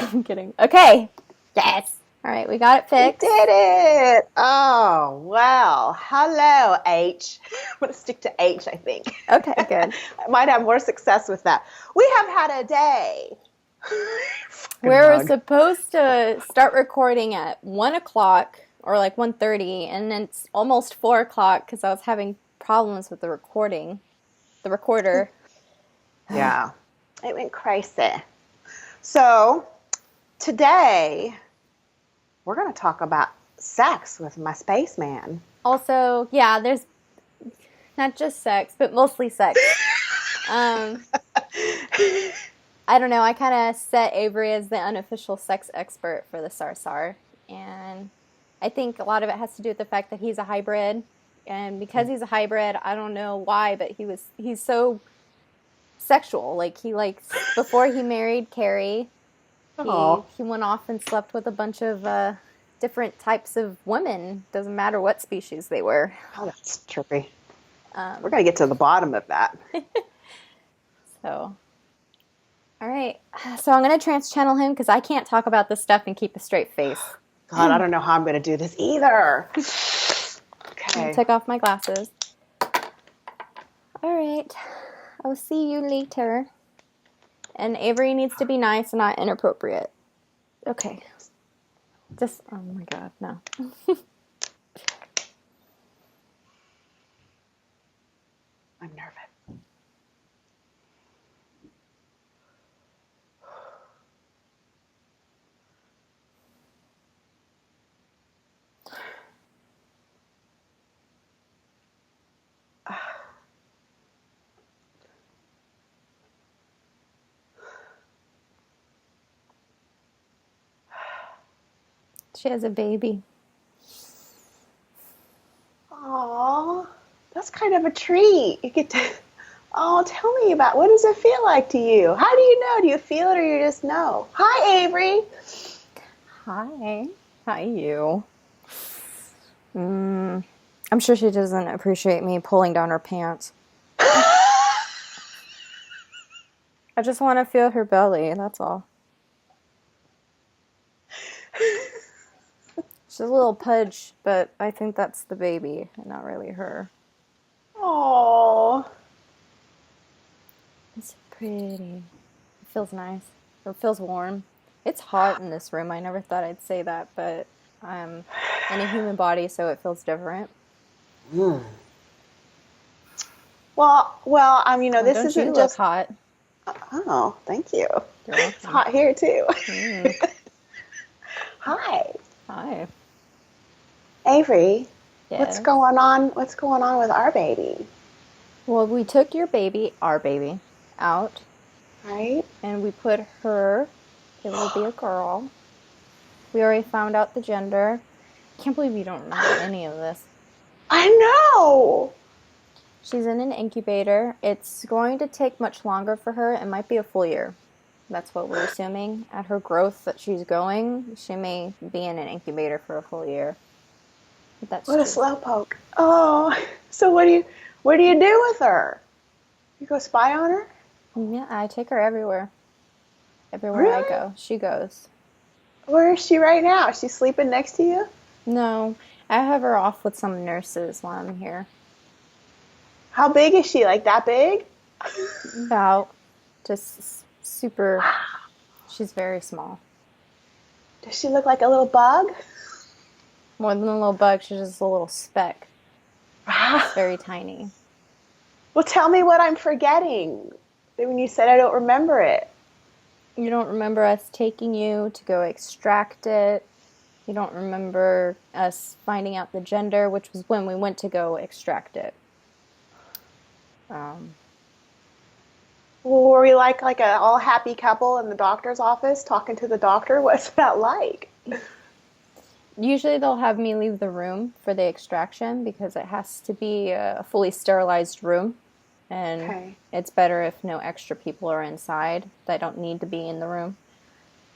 I'm kidding. Okay. Yes. All right, we got it We fixed. did it. Oh, well. Hello, H. I'm going to stick to H, I think. Okay, good. I might have more success with that. We have had a day. We were supposed to start recording at 1 o'clock or like 1:30, and then it's almost 4 o'clock because I was having problems with the recorder. Yeah, it went crazy. So today we're going to talk about sex with my spaceman. Also, yeah, there's not just sex, but mostly sex. I don't know, I kind of set Avery as the unofficial sex expert for the Sarsahr, and I think a lot of it has to do with the fact that he's a hybrid, and because he's a hybrid, I don't know why, but he's so sexual. Like, he likes, before he married Carrie, he went off and slept with a bunch of different types of women. Doesn't matter what species they were. Oh, that's trippy. We're going to get to the bottom of that. So, all right. So I'm going to trans-channel him because I can't talk about this stuff and keep a straight face. God, I don't know how I'm going to do this either. Okay. Take off my glasses. All right. I'll see you later. And Avery needs to be nice and not inappropriate. Okay. Just, oh my God, no. I'm nervous. She has a baby. Aw, that's kind of a treat. You get to, oh, tell me about, what does it feel like to you? How do you know? Do you feel it or you just know? Hi, Avery. Hi. Hi, you. I'm sure she doesn't appreciate me pulling down her pants. I just want to feel her belly, that's all. She's a little pudge, but I think that's the baby, and not really her. Oh, It's pretty. It feels nice. It feels warm. It's hot in this room. I never thought I'd say that, but I'm in a human body, so it feels different. Well, this don't isn't you just look hot. Oh, thank you. You're welcome. It's hot here too. Hi, Hi. Avery. Yes. What's going on? What's going on with our baby? Well, we took your baby, our baby, out. Right? And we put her, it will be a girl. We already found out the gender. Can't believe you don't remember any of this. I know. She's in an incubator. It's going to take much longer for her. It might be a full year. That's what we're assuming. At her growth that she's going, she may be in an incubator for a full year. But that's What true. a slowpoke. Oh, so what do you do with her? You go spy on her? Yeah, I take her everywhere. Everywhere Really? I go, she goes. Where is she right now? Is she sleeping next to you? No, I have her off with some nurses while I'm here. How big is she? Like that big? About just super. She's very small. Does she look like a little bug? More than a little bug, she's just a little speck. It's very tiny. Well, tell me what I'm forgetting. When you said I don't remember it. You don't remember us taking you to go extract it. You don't remember us finding out the gender, which was when we went to go extract it. Well, were we like a all happy couple in the doctor's office talking to the doctor? What's that like? Usually they'll have me leave the room for the extraction because it has to be a fully sterilized room. And It's better if no extra people are inside that don't need to be in the room.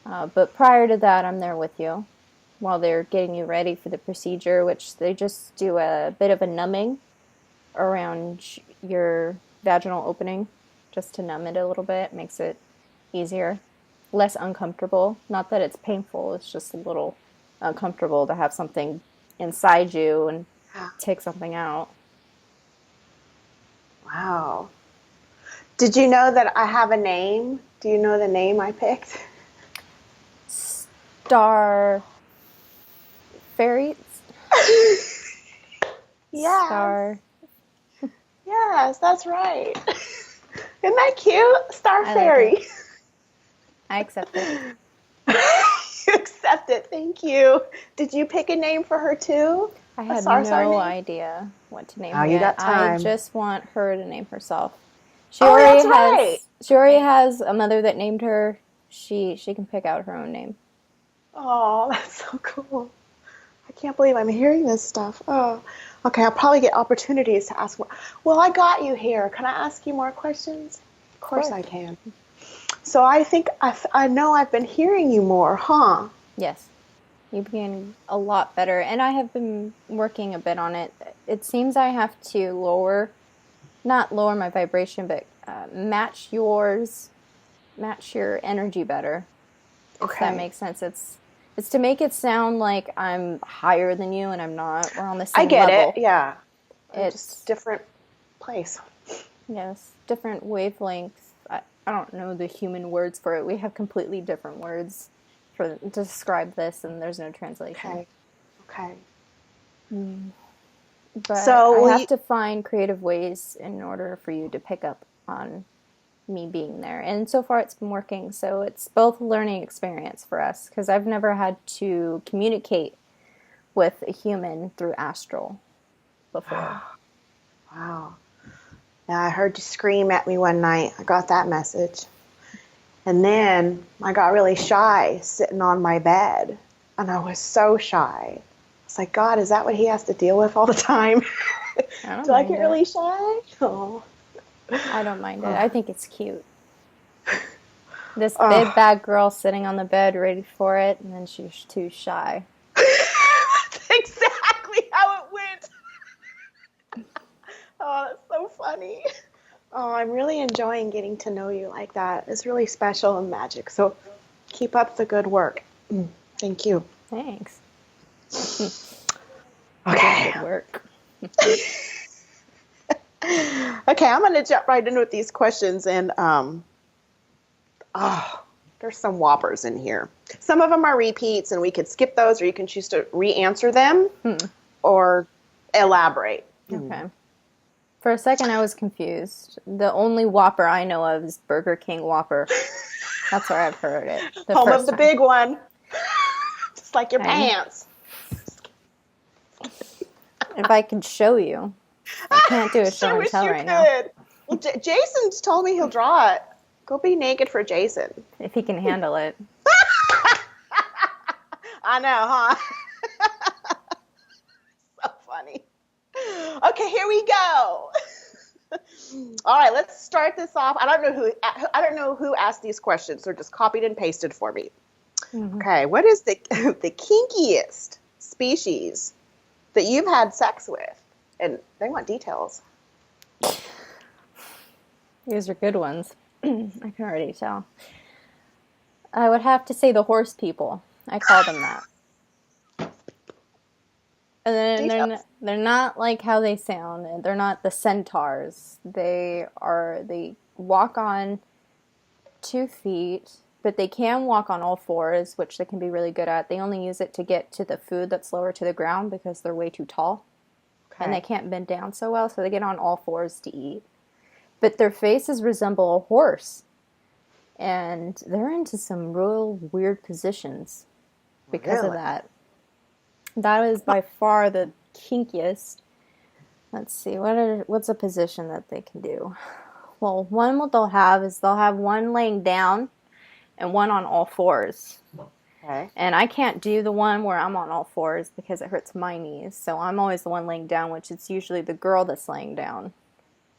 But prior to that, I'm there with you while they're getting you ready for the procedure, which they just do a bit of a numbing around your vaginal opening just to numb it a little bit. Makes it easier. less uncomfortable. Not that it's painful, it's just a little uncomfortable to have something inside you and Yeah. take something out. Wow. Did you know that I have a name? Do you know the name I picked? Star fairies? Yes. Star. Yes, that's right. Isn't that cute? Star I like it. Fairy. I accept it. You accept it. Thank you. Did you pick a name for her too? I A had Sarsahr no name? idea what to name Oh, her you yet. got I time. just want her to name herself. Oh, that's right. She already has a mother that named her. She can pick out her own name. Oh, that's so cool. I can't believe I'm hearing this stuff. Oh, okay. I'll probably get opportunities to ask more. Well, I got you here. Can I ask you more questions? Of Of course course. I can. So I think I know I've been hearing you more, huh? Yes. You begin a lot better, and I have been working a bit on it. It seems I have to not lower my vibration, but match your energy better, if that Okay. makes sense. It's to make it sound like I'm higher than you, and I'm not. We're on the I same get it. level. Yeah. Just It's different place. yes, different wavelengths. I don't know the human words for it. We have completely different words to describe this, and there's no translation. Okay. Okay. But So I will have you? to find creative ways in order for you to pick up on me being there. And so far it's been working. So it's both a learning experience for us because I've never had to communicate with a human through Astral before. Wow. Yeah, I heard you scream at me one night. I got that message. And then I got really shy sitting on my bed. And I was so shy. It's like, God, is that what he has to deal with all the time? I don't Do I mind get it. really shy? Oh. I don't mind it. Oh. I think it's cute. This big Oh. bad girl sitting on the bed ready for it, and then she's too shy. That's exactly how it went. Oh, that's so funny. Oh, I'm really enjoying getting to know you like that. It's really special and magic. So keep up the good work. Thank you. Thanks. Doing Okay. good work. Okay, I'm going to jump right in with these questions. And oh, there's some whoppers in here. Some of them are repeats, and we could skip those, or you can choose to re-answer them or elaborate. Okay. For a second, I was confused. The only Whopper I know of is Burger King Whopper. That's where I've heard it. The Home first of the time. big one. Just like your Okay. pants. If I could show you. I can't do a show I and wish tell you right now. could. Well, Jason's told me he'll draw it. Go be naked for Jason. If he can handle it. I know, huh? So funny. Okay, here we go. All right, let's start this off. I don't know who asked these questions, so just copied and pasted for me. Okay, what is the kinkiest species that you've had sex with? And they want details. These are good ones. I can already tell. I would have to say the horse people. I call them that. And then Details. they're not like how they sound. They're not the centaurs. They walk on 2 feet, but they can walk on all fours, which they can be really good at. They only use it to get to the food that's lower to the ground because they're way too tall. Okay. And they can't bend down so well, so they get on all fours to eat. But their faces resemble a horse. And they're into some real weird positions because of Really? that. That is by far the kinkiest. Let's see, what's a position that they can do? Well, what they'll have is they'll have one laying down and one on all fours. Okay. And I can't do the one where I'm on all fours because it hurts my knees. So I'm always the one laying down, which it's usually the girl that's laying down.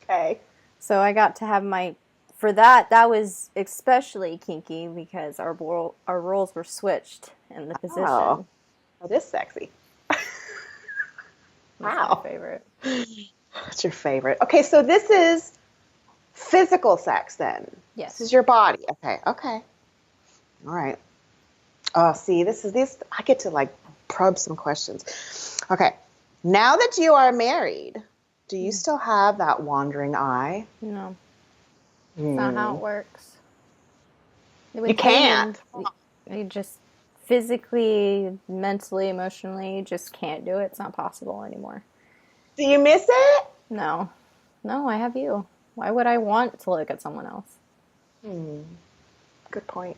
Okay. So I got to have for that was especially kinky because our roles were switched in the position. Oh, that is sexy. Wow. My favorite. What's your favorite? Okay, so this is physical sex then. Yes. This is your body. Okay, okay. All right. Oh, see, this. I get to like probe some questions. Okay. Now that you are married, do you still have that wandering eye? No, it's not how it works. It You would kill me. can't. You just physically, mentally, emotionally, you just can't do it. It's not possible anymore. Do you miss it? No, no, I have you. Why would I want to look at someone else? Good point.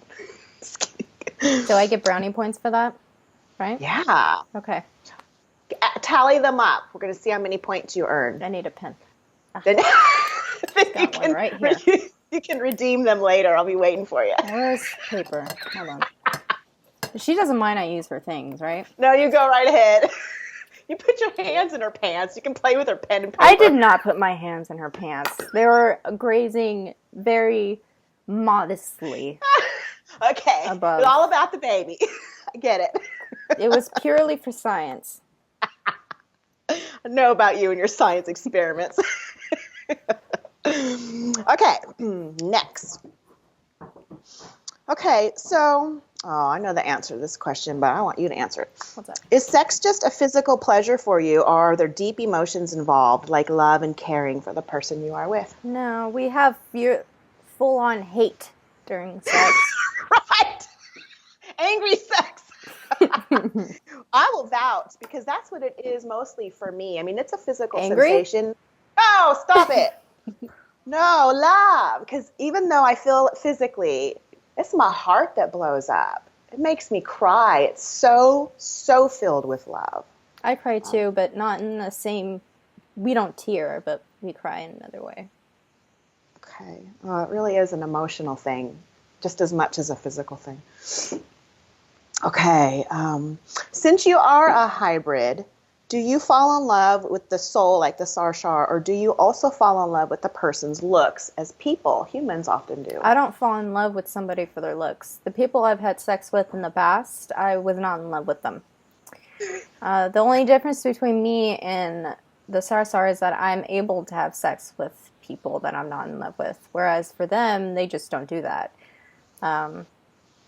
So I get brownie points for that, right? Yeah. Okay. Tally them up. We're going to see how many points you earned. I need a pen. Then, then you Got one can right here. you can redeem them later. I'll be waiting for you. Where's paper? Hold on. She doesn't mind I use her things, right? No, you go right ahead. You put your hands in her pants. You can play with her pen and paper. I did not put my hands in her pants. They were grazing very modestly. Okay. Above. It's all about the baby. I get it. It was purely for science. I know about you and your science experiments. Okay, next. Okay, so, I know the answer to this question, but I want you to answer it. What's up? Is sex just a physical pleasure for you, or are there deep emotions involved, like love and caring for the person you are with? No, we have full-on hate during sex. Right! Angry sex! I will vouch, because that's what it is mostly for me. I mean, it's a physical sensation. No, stop it! No, love. Because even though I feel it physically, it's my heart that blows up. It makes me cry. It's so, so filled with love. I cry too, but not in the same... We don't tear, but we cry in another way. Okay. Well, it really is an emotional thing, just as much as a physical thing. Okay. Since you are a hybrid, do you fall in love with the soul like the Sarsahr, or do you also fall in love with the person's looks, as humans often do? I don't fall in love with somebody for their looks. The people I've had sex with in the past, I was not in love with them. The only difference between me and the Sarsahr is that I'm able to have sex with people that I'm not in love with, whereas for them, they just don't do that. But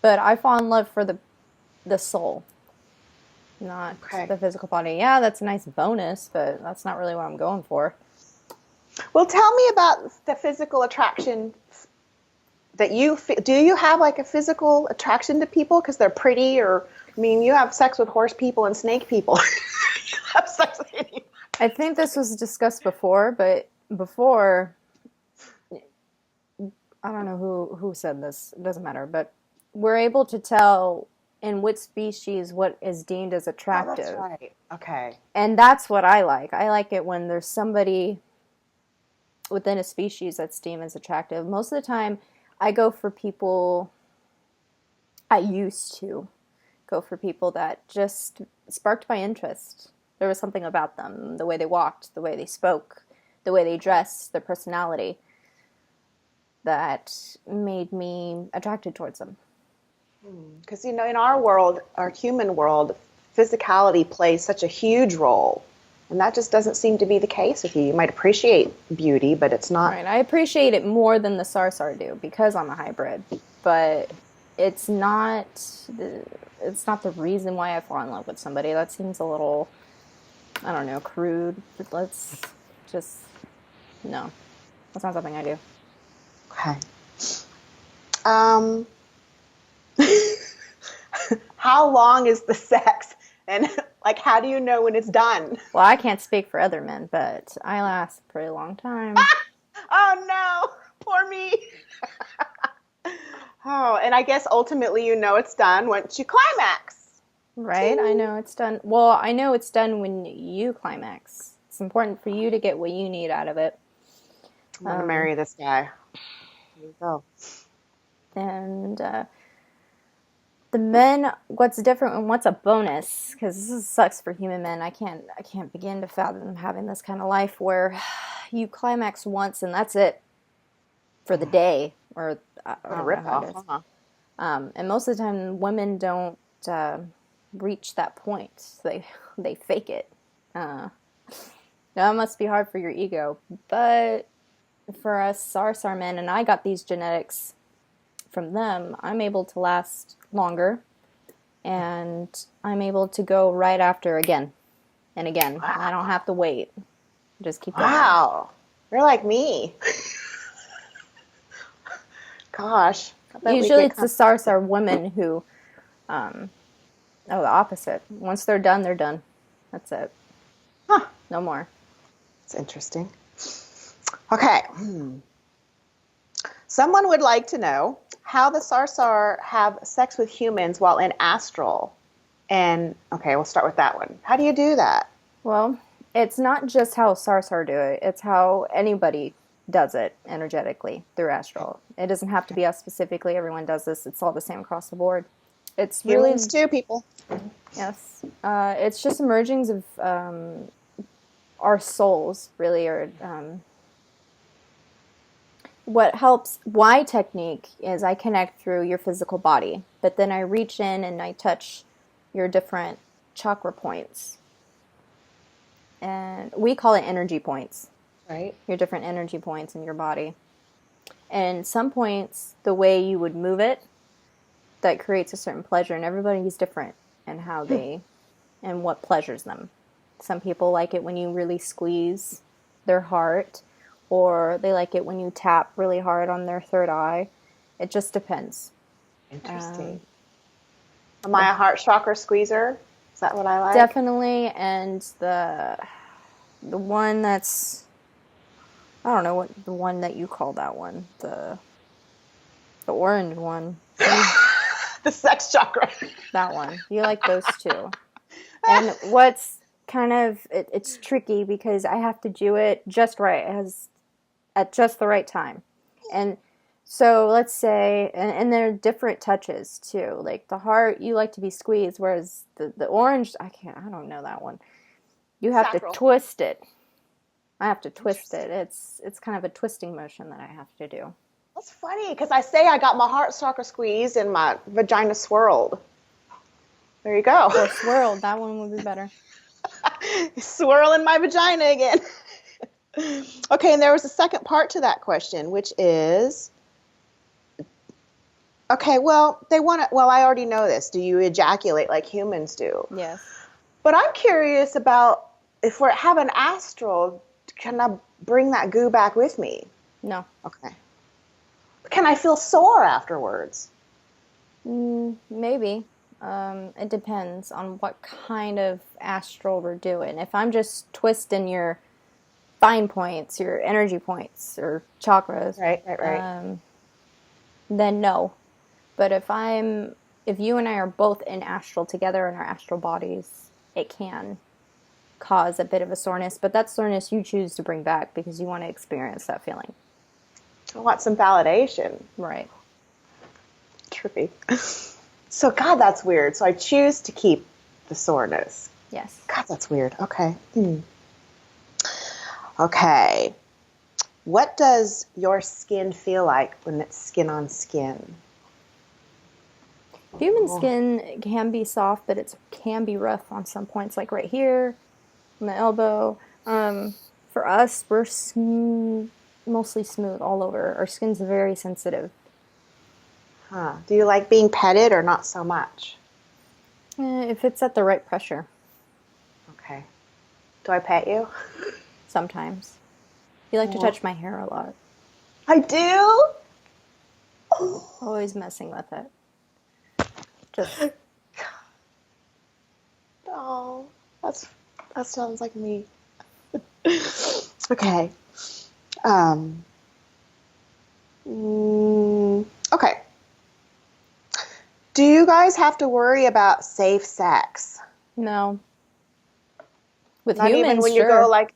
I fall in love for the soul, not the physical body. Yeah, that's a nice bonus, but that's not really what I'm going for. Well, tell me about the physical attraction that you feel. Do you have like a physical attraction to people because they're pretty, or I mean, you have sex with horse people and snake people. You have sex with any. I think this was discussed before, but before, I don't know who said this. It doesn't matter, but we're able to tell in which species what is deemed as attractive. Oh, that's right. Okay. And that's what I like. I like it when there's somebody within a species that's deemed as attractive. Most of the time, I go for people, I used to go for people that just sparked my interest. There was something about them, the way they walked, the way they spoke, the way they dressed, their personality, that made me attracted towards them. Because, in our world, our human world, physicality plays such a huge role. And that just doesn't seem to be the case with you. You might appreciate beauty, but it's not. Right. I appreciate it more than the Sarsahr do because I'm a hybrid. But it's not the reason why I fall in love with somebody. That seems a little, I don't know, crude. Let's just, no. That's not something I do. Okay. How long is the sex? And, how do you know when it's done? Well, I can't speak for other men, but I last a pretty long time. Oh, no. Poor me. Oh, and I guess ultimately it's done once you climax. Right? I know it's done. Well, I know it's done when you climax. It's important for you to get what you need out of it. I'm going to marry this guy. Here you go. And the men, what's different and what's a bonus, because this sucks for human men. I can't begin to fathom having this kind of life where you climax once and that's it for the day, or I don't know how it is. And most of the time, women don't reach that point. They fake it. That must be hard for your ego, but for us Sarsahr men, and I got these genetics from them, I'm able to last longer, and I'm able to go right after again and again. Wow. I don't have to wait. Just keep going. Wow. You're like me. Gosh. Usually it's the Sarsahr women who, the opposite. Once they're done, they're done. That's it. Huh. No more. It's interesting. Okay. Someone would like to know how the Sarsahr have sex with humans while in Astral. And, okay, we'll start with that one. How do you do that? Well, it's not just how Sarsahr do it. It's how anybody does it energetically through Astral. It doesn't have to be us specifically. Everyone does this. It's all the same across the board. It's Humans too, people. Yes. It's just emergings of our souls, really, or what helps. Y technique is I connect through your physical body, but then I reach in and I touch your different chakra points. And we call it energy points. Right. Your different energy points in your body. And some points, the way you would move it, that creates a certain pleasure, and everybody's different in how they, and what pleasures them. Some people like it when you really squeeze their heart, or they like it when you tap really hard on their third eye. It just depends. Interesting. Am I a heart chakra squeezer? Is that what I like? Definitely, and the one that's, I don't know what the one that you call that one, the orange one. The sex chakra. That one. You like those two. And what's kind of, it's tricky because I have to do it just right, at just the right time. And so let's say, and there are different touches too. Like the heart, you like to be squeezed, whereas the orange, I don't know that one. You have Sacral. to twist it. I have to twist it. It's kind of a twisting motion that I have to do. That's funny because I say I got my heart chakra squeezed and my vagina swirled. There you go. Or swirled. That one would be better. Swirling my vagina again. Okay, and there was a second part to that question, which is, okay, well, I already know this. Do you ejaculate like humans do? Yes. But I'm curious about if we're having astral, can I bring that goo back with me? No. Okay. Can I feel sore afterwards? Maybe. It depends on what kind of astral we're doing. If I'm just twisting your fine points, your energy points, or chakras, right. Then no. But if you and I are both in astral together in our astral bodies, it can cause a bit of a soreness. But that soreness you choose to bring back because you want to experience that feeling. I want some validation. Right. Trippy. So, God, that's weird. So I choose to keep the soreness. Yes. God, that's weird. Okay. Okay. What does your skin feel like when it's skin on skin? Human skin can be soft, but it can be rough on some points, like right here, on the elbow. For us, we're mostly smooth all over. Our skin's very sensitive. Huh. Do you like being petted or not so much? If it's at the right pressure. Okay. Do I pet you? Sometimes. You like to touch my hair a lot. I do? Always messing with it. Just. Oh, that sounds like me. Okay. Okay. Do you guys have to worry about safe sex? No. With Not humans, even when sure. you go like,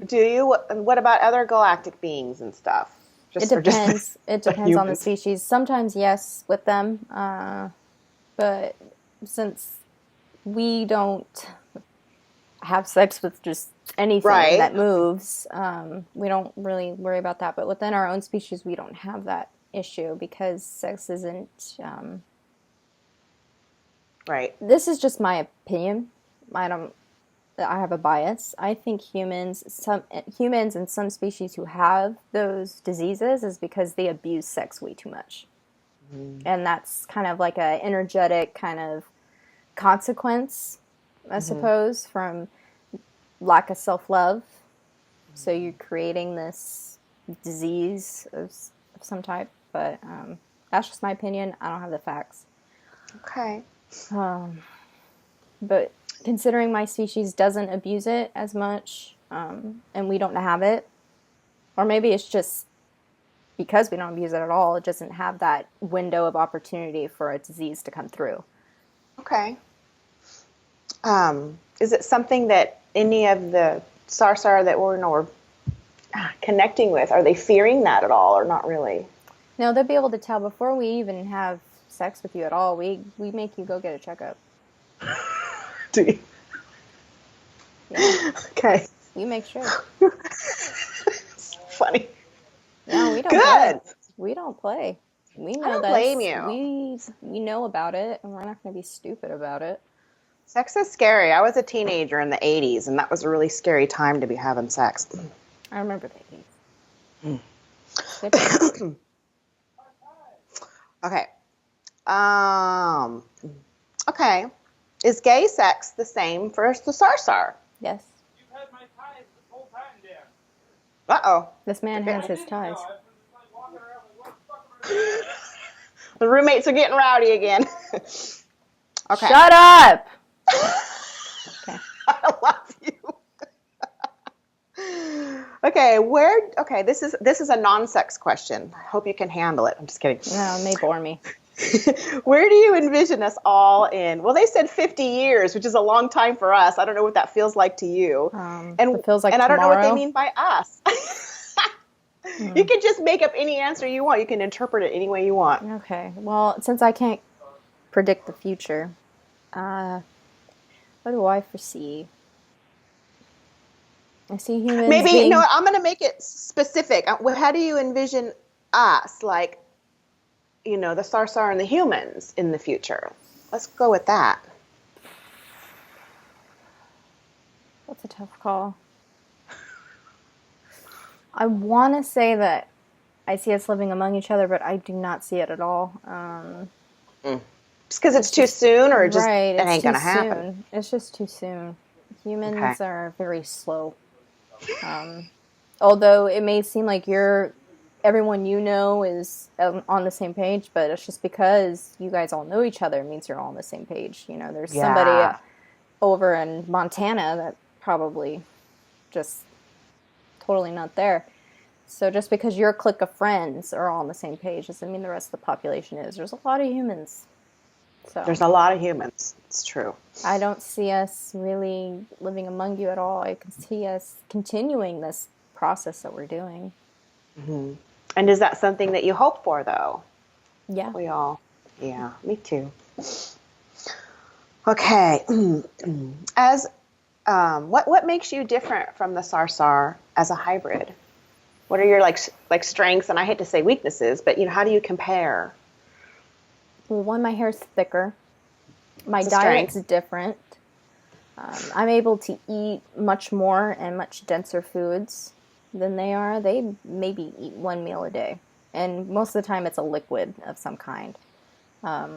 do you? What about other galactic beings and stuff? It depends. It depends on the species. Sometimes yes, with them, but since we don't have sex with just anything that moves, we don't really worry about that. But within our own species, we don't have that issue because sex isn't. Right. This is just my opinion. I have a bias. I think humans and some species who have those diseases is because they abuse sex way too much. And that's kind of like a energetic kind of consequence, I suppose, from lack of self-love. So you're creating this disease of some type, but that's just my opinion. I don't have the facts. Okay. But considering my species doesn't abuse it as much, and we don't have it, or maybe it's just because we don't abuse it at all, it doesn't have that window of opportunity for a disease to come through. Okay. Is it something that any of the Sarsahr that we're connecting with, are they fearing that at all or not really? No, they'll be able to tell before we even have sex with you at all. We make you go get a checkup. Do you? Yeah. Okay. We make sure. It's funny. No, we don't Good. play. We don't play. We know I don't this. blame you. We know about it, and we're not going to be stupid about it. Sex is scary. I was a teenager in the 80s, and that was a really scary time to be having sex. I remember the 80s. Okay. Okay. Is gay sex the same for the Sarsahr? Yes. You've had my ties this whole time, Dan. Uh-oh. This man has his ties. The roommates are getting rowdy again. Okay. Shut up! Okay. I love you. Okay, this is a non-sex question. I hope you can handle it. I'm just kidding. No, it may bore me. Where do you envision us all in? Well, they said 50 years, which is a long time for us. I don't know what that feels like to you. It feels like and I don't know what they tomorrow. mean by us. You can just make up any answer you want. You can interpret it any way you want. Okay. Well, since I can't predict the future, what do I foresee? I see humans Maybe, being... I'm going to make it specific. How do you envision us, like, the Sarsahr and the humans in the future? Let's go with that. That's a tough call. I want to say that I see us living among each other, but I do not see it at all. Just because it's too soon, or just right, it ain't going to happen? Soon. It's just too soon. Humans are very slow. Although it may seem like everyone you know is on the same page, but it's just because you guys all know each other, it means you're all on the same page. There's somebody over in Montana that probably just totally not there. So just because your clique of friends are all on the same page doesn't mean the rest of the population is. There's a lot of humans. So there's a lot of humans. It's true. I don't see us really living among you at all. I can see us continuing this process that we're doing. Mm-hmm. And is that something that you hope for, though? Yeah. Yeah, me too. Okay. What makes you different from the Sarsahr as a hybrid? What are your like strengths, and I hate to say weaknesses, but how do you compare? Well, one, my hair's thicker. My diet's different. I'm able to eat much more and much denser foods than they are. They maybe eat one meal a day, and most of the time it's a liquid of some kind. I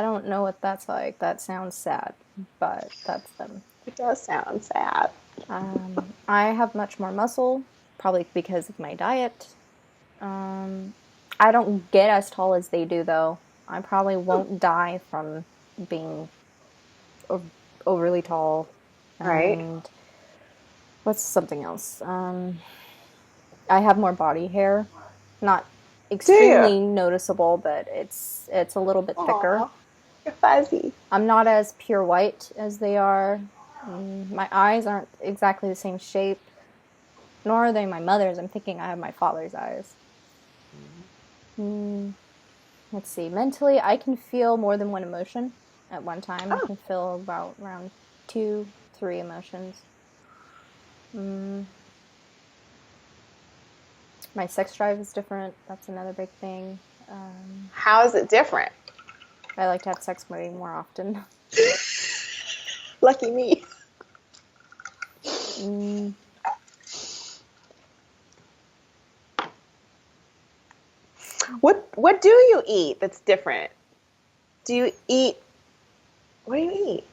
don't know what that's like. That sounds sad, but that's them. It does sound sad. I have much more muscle, probably because of my diet. I don't get as tall as they do, though. I probably won't die from being overly tall. Right. And what's something else? I have more body hair. Not extremely noticeable, but it's a little bit thicker. Aww, you're fuzzy. I'm not as pure white as they are. My eyes aren't exactly the same shape, nor are they my mother's. I'm thinking I have my father's eyes. Let's see. Mentally, I can feel more than one emotion at one time. I can feel around 2, 3 emotions. My sex drive is different. That's another big thing. How is it different? I like to have sex way more often. Lucky me. What do you eat that's different? What do you eat?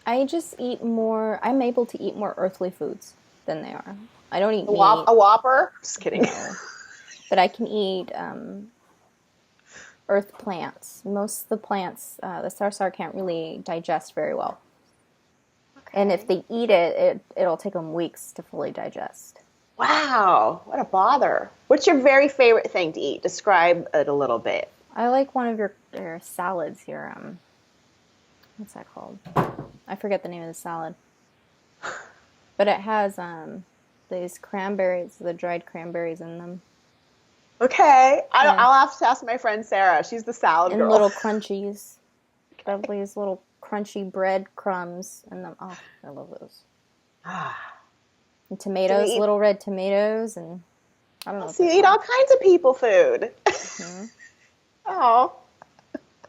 I just eat more. I'm able to eat more earthly foods than they are. I don't eat meat. A Whopper? Just kidding. No, but I can eat earth plants. Most of the plants, the Sarsahr can't really digest very well. Okay. And if they eat it, it'll take them weeks to fully digest. Wow, what a bother. What's your very favorite thing to eat? Describe it a little bit. I like one of your salads here. What's that called? I forget the name of the salad. But it has these cranberries, the dried cranberries in them. Okay, Yeah. I'll have to ask my friend Sarah. She's the salad And girl. little crunchies. Got these little crunchy bread crumbs in them. Oh, I love those. And tomatoes, little red tomatoes, and I don't know. So you eat all kinds of people food. Mm-hmm. Oh.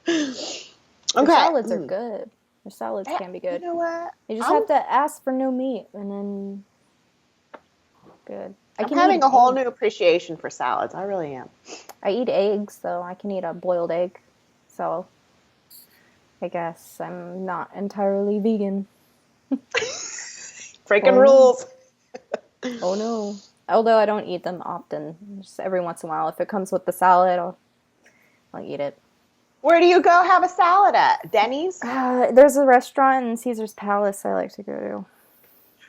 Their Okay. salads are good. Their salads can be good. You know what? You just have to ask for no meat, and then good. I'm having a whole new appreciation for salads. I really am. I eat eggs, though. I can eat a boiled egg. So I guess I'm not entirely vegan. Breaking rules. Oh no. Although I don't eat them often. Just every once in a while. If it comes with the salad, I'll eat it. Where do you go have a salad at? Denny's? There's a restaurant in Caesar's Palace I like to go to.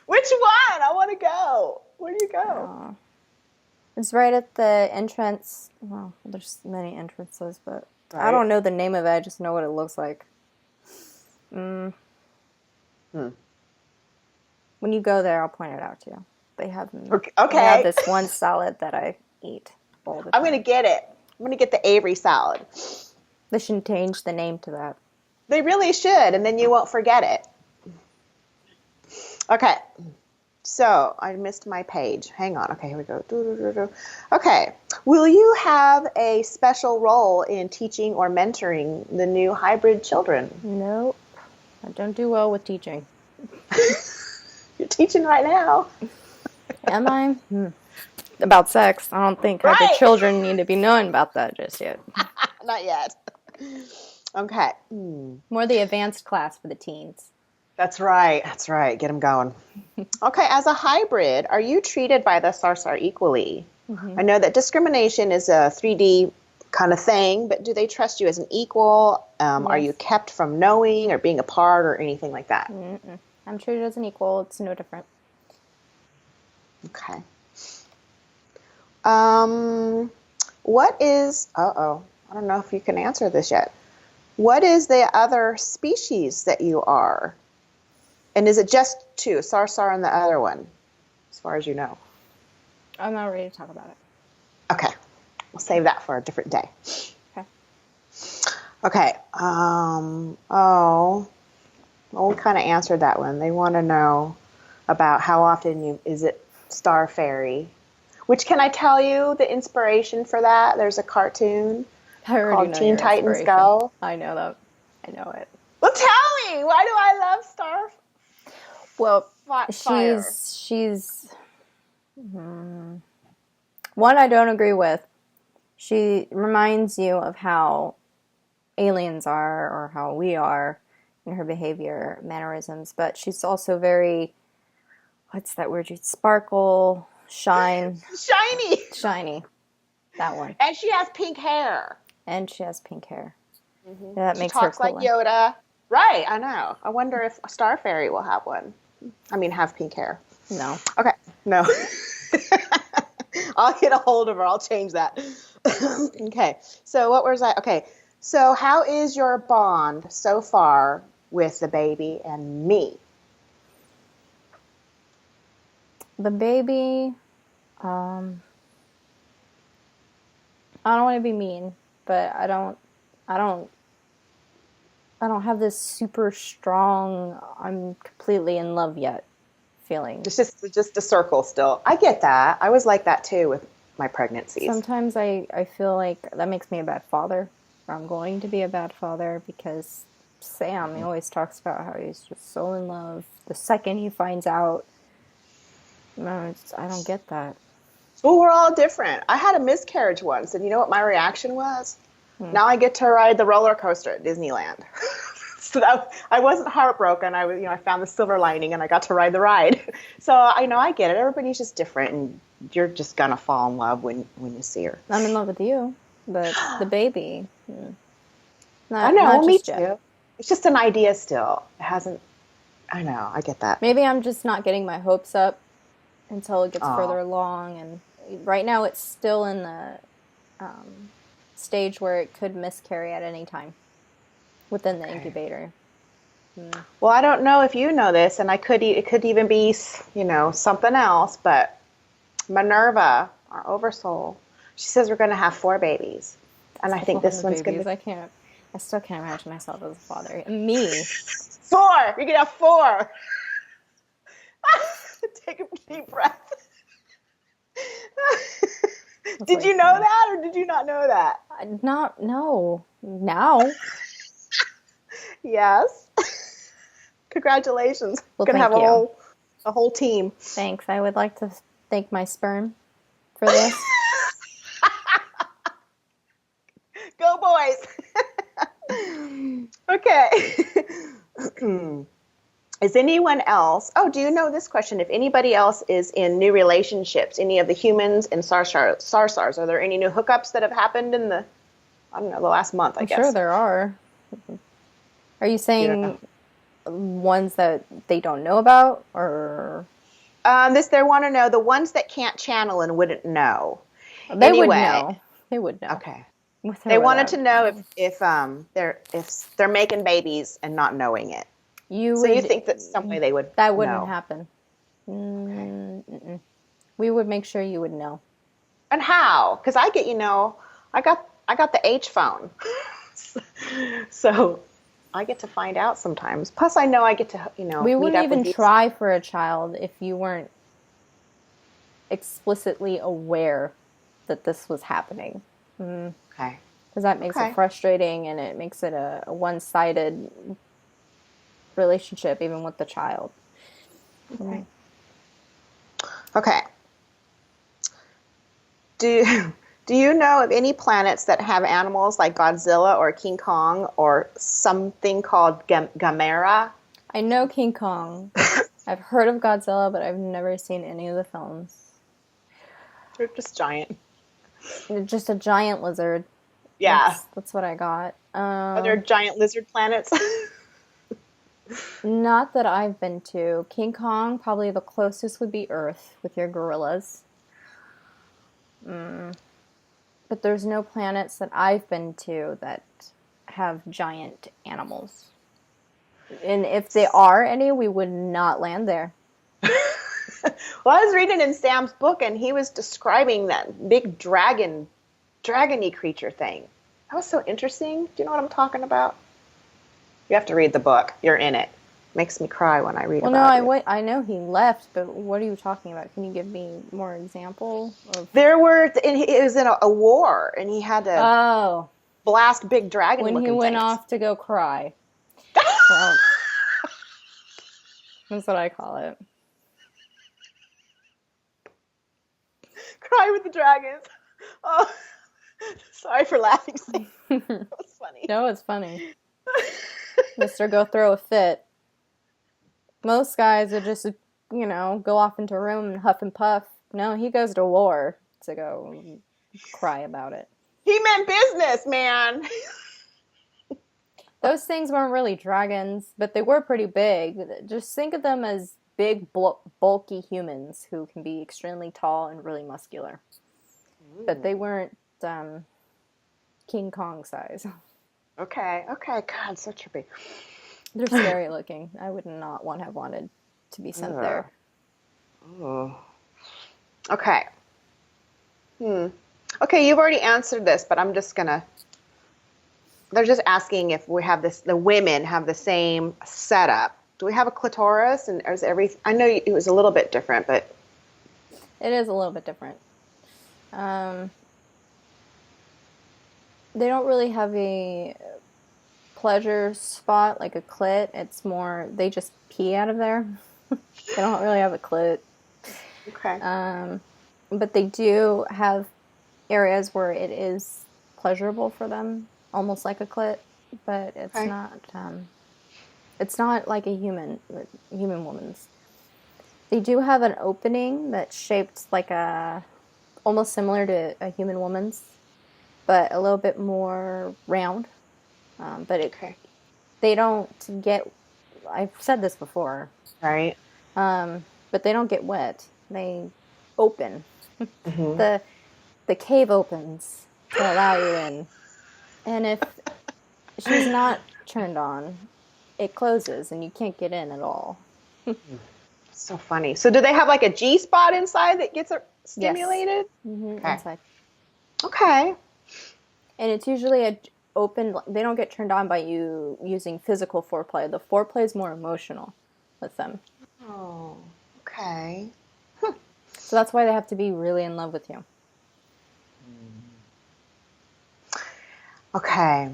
Which one? I want to go. Where do you go? It's right at the entrance. Well, there's many entrances, but Right. I don't know the name of it. I just know what it looks like. When you go there, I'll point it out to you. They have Okay. They have this one salad that I eat all the time. I'm going to get it. I'm going to get the Avery salad. They should change the name to that. They really should, and then you won't forget it. Okay. So, I missed my page. Hang on. Okay, here we go. Okay. Will you have a special role in teaching or mentoring the new hybrid children? Nope. I don't do well with teaching. You're teaching right now. Am I? About sex. I don't think hybrid children need to be knowing about that just yet. Not yet. Okay. More the advanced class for the teens. That's right. That's right. Get them going. Okay. As a hybrid, are you treated by the Sarsahr equally? I know that discrimination is a 3D kind of thing, but do they trust you as an equal? Are you kept from knowing or being apart or anything like that? I'm treated as an equal. It's no different. Okay. What is, I don't know if you can answer this yet. What is the other species that you are? And is it just two, Sarsahr and the other one, as far as you know? I'm not ready to talk about it. Okay. We'll save that for a different day. Okay. Okay. Well, we kind of answered that one. They want to know about how often is it Star Fairy, which, can I tell you the inspiration for that? There's a cartoon called Teen Titans Go. I know that. I know it. Well, tell me, why do I love Star? Well, Fire? she's one I don't agree with. She reminds you of how aliens are or how we are in her behavior, mannerisms, but she's also very, what's that word? Sparkle, shine. Shiny. That one. And she has pink hair. And she has pink hair. That She makes her talks cool. like Yoda. Right, I know. I wonder if a Star Fairy will have one. I mean, have pink hair. No. Okay, no. I'll get a hold of her. I'll change that. Okay, so what was I? Okay, so how is your bond so far with the baby and me? The baby, I don't want to be mean, but I don't have this super strong, I'm completely in love yet feeling. It's just a circle still. I get that. I was like that too with my pregnancies. Sometimes I feel like that makes me a bad father, or I'm going to be a bad father, because Sam, he always talks about how he's just so in love. The second he finds out, no, I don't get that. Well, we're all different. I had a miscarriage once, and you know what my reaction was? Now I get to ride the roller coaster at Disneyland. So I wasn't heartbroken. I was, I found the silver lining, and I got to ride the ride. So I know I get it. Everybody's just different, and you're just gonna fall in love when you see her. I'm in love with you, but the baby, I know, me yet. too. It's just an idea still. It hasn't. I know. I get that. Maybe I'm just not getting my hopes up until it gets further along, and right now it's still in the stage where it could miscarry at any time within the incubator. Well, I don't know if you know this, and it could even be, something else, but Minerva, our oversoul, she says we're going to have 4 babies. And I think this one's going to... I still can't imagine myself as a father. Me. 4! You're going to have 4! Take a deep breath. Did you know that, or did you not know that? No. Now. Yes. Congratulations. Well, We're going to have a whole team. Thanks. I would like to thank my sperm for this. Go boys. Okay. Is anyone else, do you know this question? If anybody else is in new relationships, any of the humans and Sarsars, are there any new hookups that have happened in the last month, I guess? I'm sure there are. Are you saying ones that they don't know about, or? They want to know the ones that can't channel and wouldn't know. Would know. They would know. Okay. They wanted to know if they're making babies and not knowing it. You think that some way they would? That wouldn't happen. Okay. We would make sure you would know. And how? Because I get, I got the H phone, so I get to find out sometimes. Plus, I know I get to, We wouldn't even try for a child if you weren't explicitly aware that this was happening. Okay. Because that makes it frustrating, and it makes it a one-sided relationship, even with the child. Okay. Do you know of any planets that have animals like Godzilla or King Kong or something called Gamera? I know King Kong. I've heard of Godzilla, but I've never seen any of the films. They're just giant. Just a giant lizard. Yeah. That's what I got. Are there giant lizard planets? Not that I've been to. King Kong, probably the closest would be Earth with your gorillas. But there's no planets that I've been to that have giant animals. And if there are any, we would not land there. Well, I was reading in Sam's book, and he was describing that big dragony creature thing. That was so interesting. Do you know what I'm talking about? You have to read the book. You're in it. Makes me cry when I read about it. I know he left, but what are you talking about? Can you give me more example? It was in a war, and he had to blast big dragon when he went off to go cry. Well, that's what I call it. Cry with the dragons. Oh, sorry for laughing. That was funny. No, it's funny. Mr. Go throw a fit. Most guys would just, go off into a room and huff and puff. No, he goes to war to go cry about it. He meant business, man. Those things weren't really dragons, but they were pretty big. Just think of them as big, bulky humans who can be extremely tall and really muscular. But they weren't King Kong size. Okay. God, so trippy. They're scary looking. I would not have wanted to be sent there. Oh. Okay. Okay, you've already answered this, but I'm just gonna. They're just asking if we have the women have the same setup. Do we have a clitoris, and is everything? I know it was a little bit different, but it is a little bit different. They don't really have a pleasure spot like a clit. It's more they just pee out of there. They don't really have a clit. Okay. but they do have areas where it is pleasurable for them, almost like a clit, but it's Okay. not. It's not like a human woman's. They do have an opening that's shaped like almost similar to a human woman's, but a little bit more round. But Okay. they don't get. I've said this before, Right. but they don't get wet. They open. Mm-hmm. The cave opens to allow you in, and if she's not turned on, it closes and you can't get in at all. So funny. So do they have like a G spot inside that gets Yes. stimulated? Okay. Inside. Okay. And it's usually a open. They don't get turned on by you using physical foreplay. The foreplay is more emotional with them. Oh, okay. So that's why they have to be really in love with you. Okay.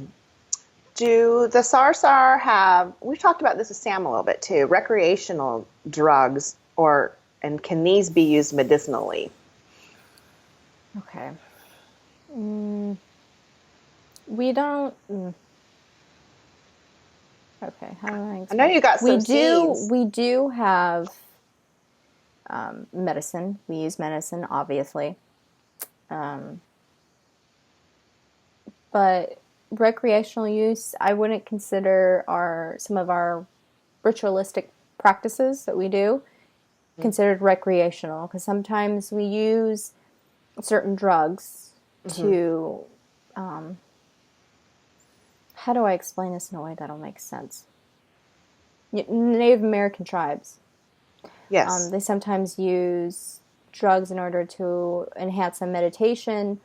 Do the Sarsahr have, we've talked about this with Sam a little bit too, recreational drugs, and can these be used medicinally? Okay. We don't. Okay, how do I explain? I know you got some seeds. We do have medicine. We use medicine, obviously. But recreational use, I wouldn't consider some of our ritualistic practices that we do considered recreational, because sometimes we use certain drugs to how do I explain this in a way that'll make sense? Native American tribes, Yes. they sometimes use drugs in order to enhance a meditation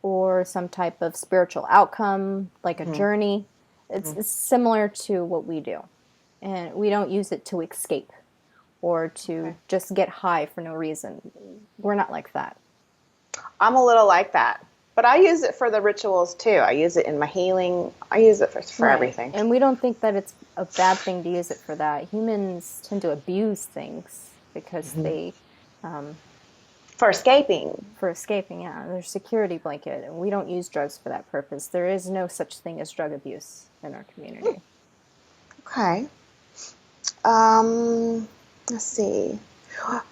or some type of spiritual outcome, like a journey. It's similar to what we do. And we don't use it to escape or to just get high for no reason. We're not like that. I'm a little like that. But I use it for the rituals too. I use it in my healing. I use it for everything. And we don't think that it's a bad thing to use it for that. Humans tend to abuse things because they, For escaping. for escaping, yeah, their security blanket. And we don't use drugs for that purpose. There is no such thing as drug abuse in our community. Okay. Let's see.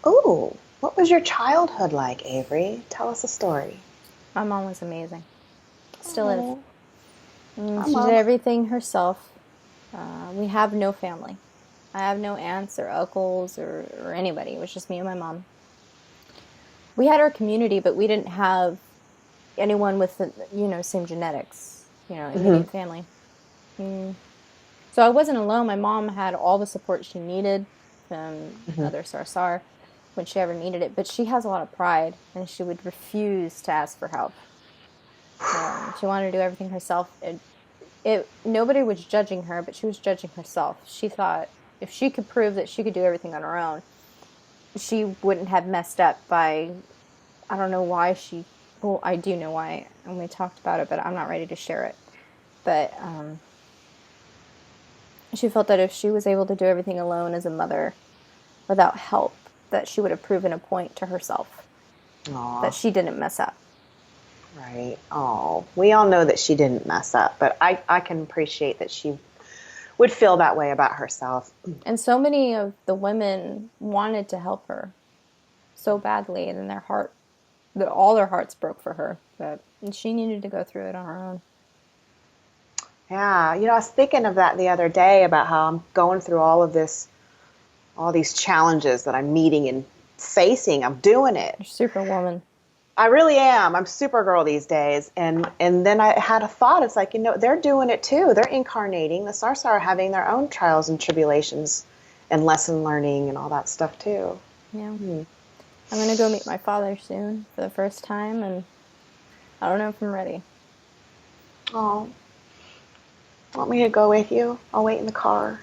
Oh, what was your childhood like, Avery? Tell us a story. My mom was amazing. Still is. She Mom. did everything herself. We have no family. I have no aunts or uncles or anybody. It was just me and my mom. We had our community, but we didn't have anyone with the, same genetics, immediate family. So I wasn't alone. My mom had all the support she needed from Mother Sarsahr when she ever needed it. But she has a lot of pride, and she would refuse to ask for help. She wanted to do everything herself. Nobody was judging her, but she was judging herself. She thought if she could prove that she could do everything on her own, she wouldn't have messed up by, I don't know why well, I do know why, and we talked about it, but I'm not ready to share it. But she felt that if she was able to do everything alone as a mother without help, that she would have proven a point to herself. Aww. That she didn't mess up. Right. Oh, we all know that she didn't mess up, but I can appreciate that she would feel that way about herself. And so many of the women wanted to help her so badly, and in all their hearts broke for her. But she needed to go through it on her own. Yeah, I was thinking of that the other day about how I'm going through all these challenges that I'm meeting and facing. I'm doing it. You're superwoman. I really am. I'm Supergirl these days. And then I had a thought. It's like, they're doing it too. They're incarnating. The Sarsahr are having their own trials and tribulations and lesson learning and all that stuff too. Yeah. I'm going to go meet my father soon for the first time, and I don't know if I'm ready. Oh. Want me to go with you? I'll wait in the car.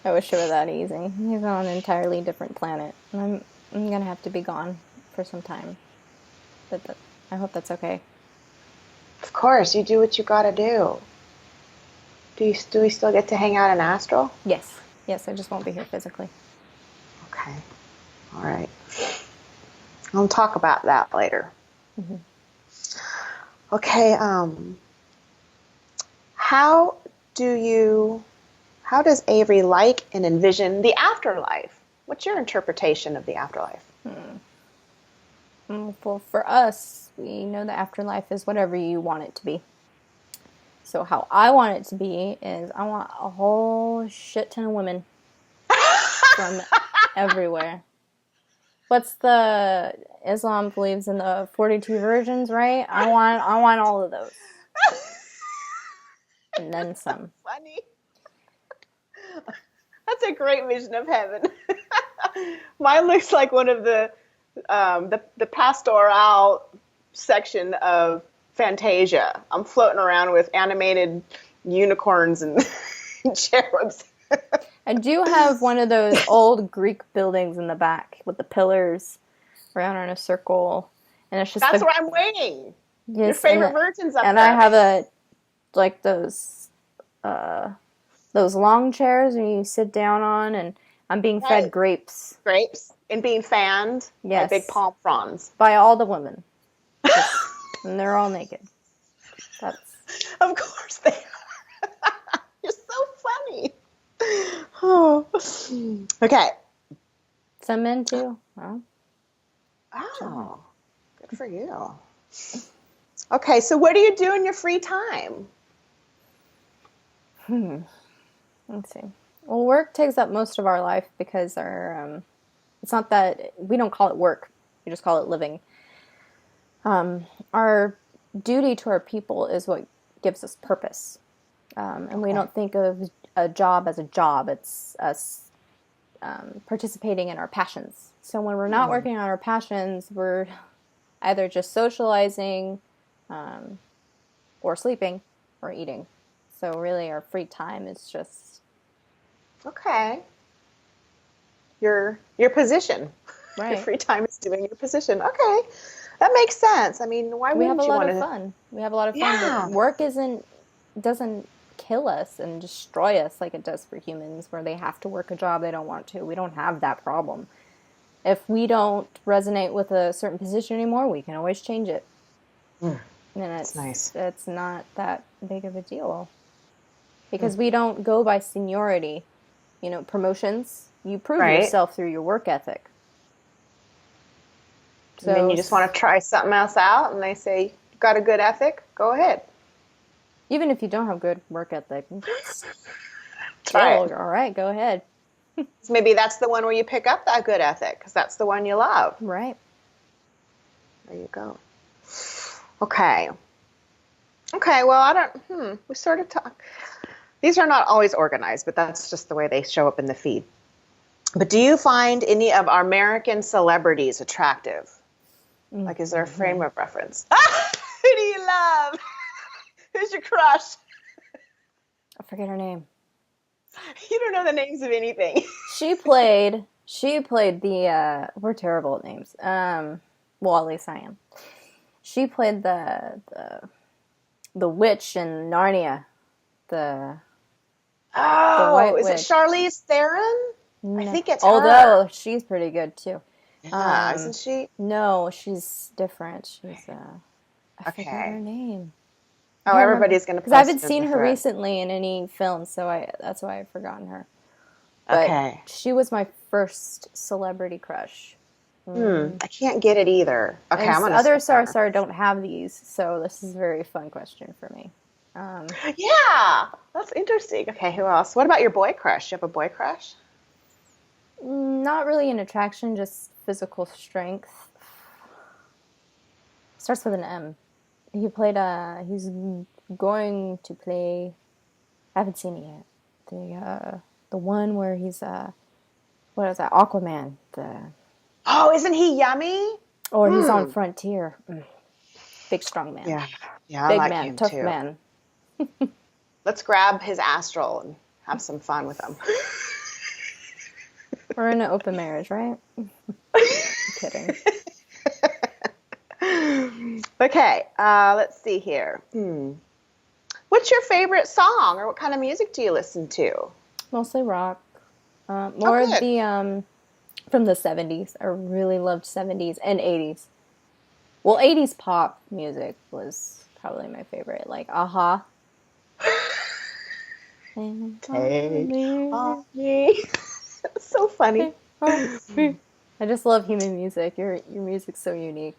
I wish it were that easy. He's on an entirely different planet, and I'm going to have to be gone for some time. But I hope that's okay. Of course, you do what you gotta do. Do we still get to hang out in Astral? Yes, I just won't be here physically. Okay. All right. I'll talk about that later. Mm-hmm. Okay. How does Avery like and envision the afterlife? What's your interpretation of the afterlife? Well, for us, we know the afterlife is whatever you want it to be. So how I want it to be is I want a whole shit ton of women from everywhere. What's the Islam believes in the 42 virgins, right? I want all of those. And then some. Funny. That's a great vision of heaven. Mine looks like one of the pastoral section of Fantasia. I'm floating around with animated unicorns and cherubs. I do have one of those old Greek buildings in the back with the pillars around in a circle, and it's just That's where I'm waiting. Yes, your favorite virgins up and there. I have those long chairs and you sit down on, and I'm being fed grapes. Grapes and being fanned by big palm fronds by all the women, and they're all naked. That's of course they are. You're so funny. Oh. Okay. Some men too. Well, oh, good for you. Okay, so what do you do in your free time? Let's see. Well, work takes up most of our life because it's not that we don't call it work; we just call it living. Our duty to our people is what gives us purpose, and we don't think of a job as a job. It's us participating in our passions. So when we're not working on our passions, we're either just socializing, or sleeping, or eating. So really, our free time is just your position. Right. Your free time is doing your position. Okay, that makes sense. I mean, why wouldn't you want to? We have a lot of fun. We have a lot of fun. Yeah. Work doesn't kill us and destroy us like it does for humans, where they have to work a job they don't want to. We don't have that problem. If we don't resonate with a certain position anymore, we can always change it. And it's nice. It's not that big of a deal. Because we don't go by seniority. Promotions, you prove yourself through your work ethic. So, and then you just want to try something else out, and they say, you've got a good ethic, go ahead. Even if you don't have good work ethic, try it. All right, go ahead. So maybe that's the one where you pick up that good ethic, because that's the one you love. Right. There you go. Okay, well, we sort of talk. These are not always organized, but that's just the way they show up in the feed. But do you find any of our American celebrities attractive? Like, is there a frame of reference? Who do you love? Who's your crush? I forget her name. You don't know the names of anything. She played the, we're terrible at names. Well, at least I am. She played the witch in Narnia. The white is witch. It Charlize Theron? No. I think it's her. Although she's pretty good too. Yeah, isn't she? No, she's different. She's I forget her name. Oh, everybody's going to post because I haven't seen her recently in any film, so that's why I've forgotten her. But she was my first celebrity crush. I can't get it either. Okay, I'm gonna. Other Sarsahr don't have these, so this is a very fun question for me. Yeah, that's interesting. Okay, who else? What about your boy crush? You have a boy crush? Not really an attraction, just physical strength. Starts with an M. He played. He's going to play. I haven't seen it yet. The one where he's what is that? Aquaman. Oh, isn't he yummy? Or he's on Frontier. Big strong man. Yeah, big I like man, him tough too. man. Let's grab his Astral and have some fun with him. We're in an open marriage, right? I'm kidding. Okay, let's see here. What's your favorite song, or what kind of music do you listen to? Mostly rock. More of the from the 70s. I really loved 70s and 80s. Well, 80s pop music was probably my favorite. Like, Aha. Take on me. So funny. I just love human music. Your music's so unique.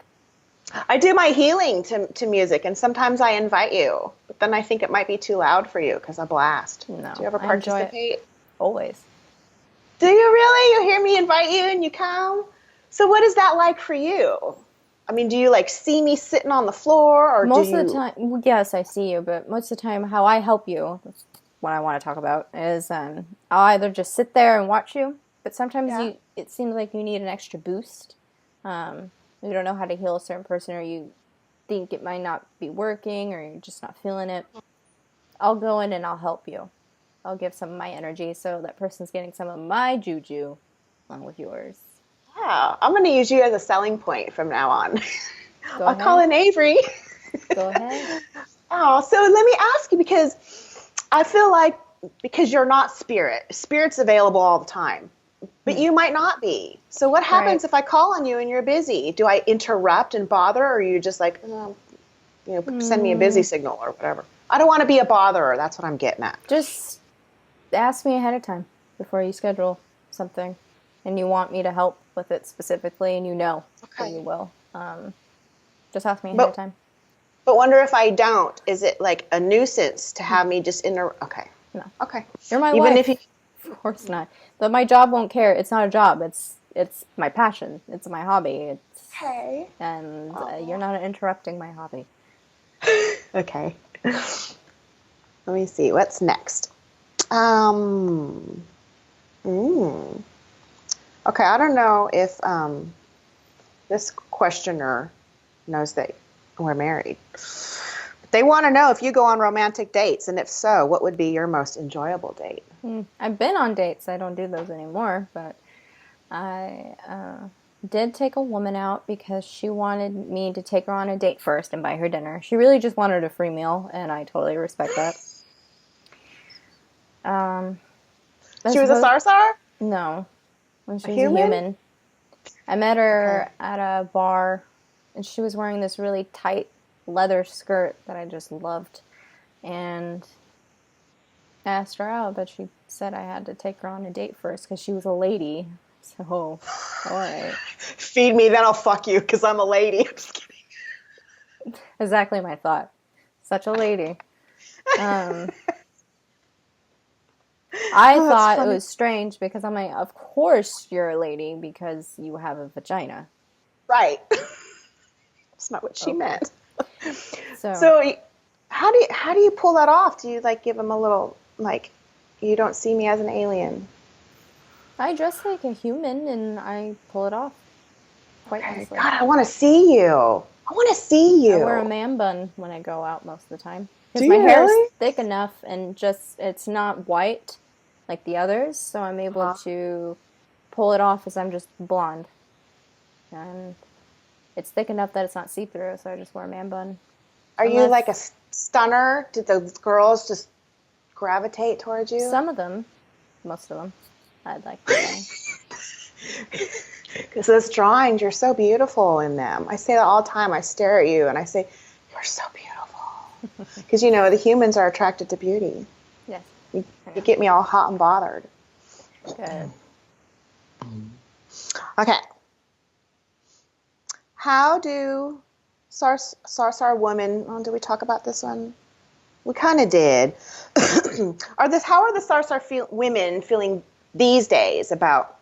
I do my healing to music, and sometimes I invite you, but then I think it might be too loud for you because I blast. No, Do you ever I enjoy it. participate? Always. Do you really? You hear me invite you and you come? So what is that like for you? I mean, do you like see me sitting on the floor, or Most do you? of the time, well, yes, I see you, but most of the time, how I help you, that's what I want to talk about, is I'll either just sit there and watch you, but sometimes it seems like you need an extra boost. You don't know how to heal a certain person, or you think it might not be working, or you're just not feeling it. I'll go in and I'll help you. I'll give some of my energy so that person's getting some of my juju along with yours. Yeah, I'm going to use you as a selling point from now on. Go I'll ahead. call in Avery. Go ahead. Oh, so let me ask you, because I feel like because you're not spirit, spirit's available all the time, but you might not be. So what happens if I call on you and you're busy? Do I interrupt and bother, or are you just like, send me a busy signal or whatever? I don't want to be a botherer. That's what I'm getting at. Just ask me ahead of time before you schedule something, and you want me to help with it specifically, and that you will. Just ask me ahead of time. But wonder if I don't. Is it like a nuisance to have me just Okay. No. Okay. You're my Even wife. if you... Of course not. But my job won't care. It's not a job. It's my passion. It's my hobby. Okay. And you're not interrupting my hobby. Okay. Let me see. What's next? Okay, I don't know if this questioner knows that we're married. They want to know if you go on romantic dates, and if so, what would be your most enjoyable date? I've been on dates. I don't do those anymore, but I did take a woman out because she wanted me to take her on a date first and buy her dinner. She really just wanted a free meal, and I totally respect that. She was a Sarsahr? No. When she was human? a human. I met her at a bar, and she was wearing this really tight leather skirt that I just loved. And I asked her out, but she said I had to take her on a date first because she was a lady. So, all right. Feed me, then I'll fuck you because I'm a lady. I'm just kidding. Exactly my thought. Such a lady. I thought it was strange because I'm like, of course you're a lady because you have a vagina. Right. That's not what she meant. So how do you pull that off? Do you like give them a little like, you don't see me as an alien? I dress like a human and I pull it off quite nicely. God, I want to see you. I want to see you. I wear a man bun when I go out most of the time. Do Because my you hair is really? thick enough and just it's not white like the others, so I'm able to pull it off as I'm just blonde. And it's thick enough that it's not see-through, so I just wear a man bun. Are you like a stunner? Did those girls just gravitate towards you? Some of them. Most of them, I'd like to say. Because those drawings, you're so beautiful in them. I say that all the time. I stare at you and I say, you're so beautiful. Because, the humans are attracted to beauty. Yes. You get me all hot and bothered. Good. Okay. How do Sarsahr women, did we talk about this one? We kind of did. How are the Sarsahr women feeling these days about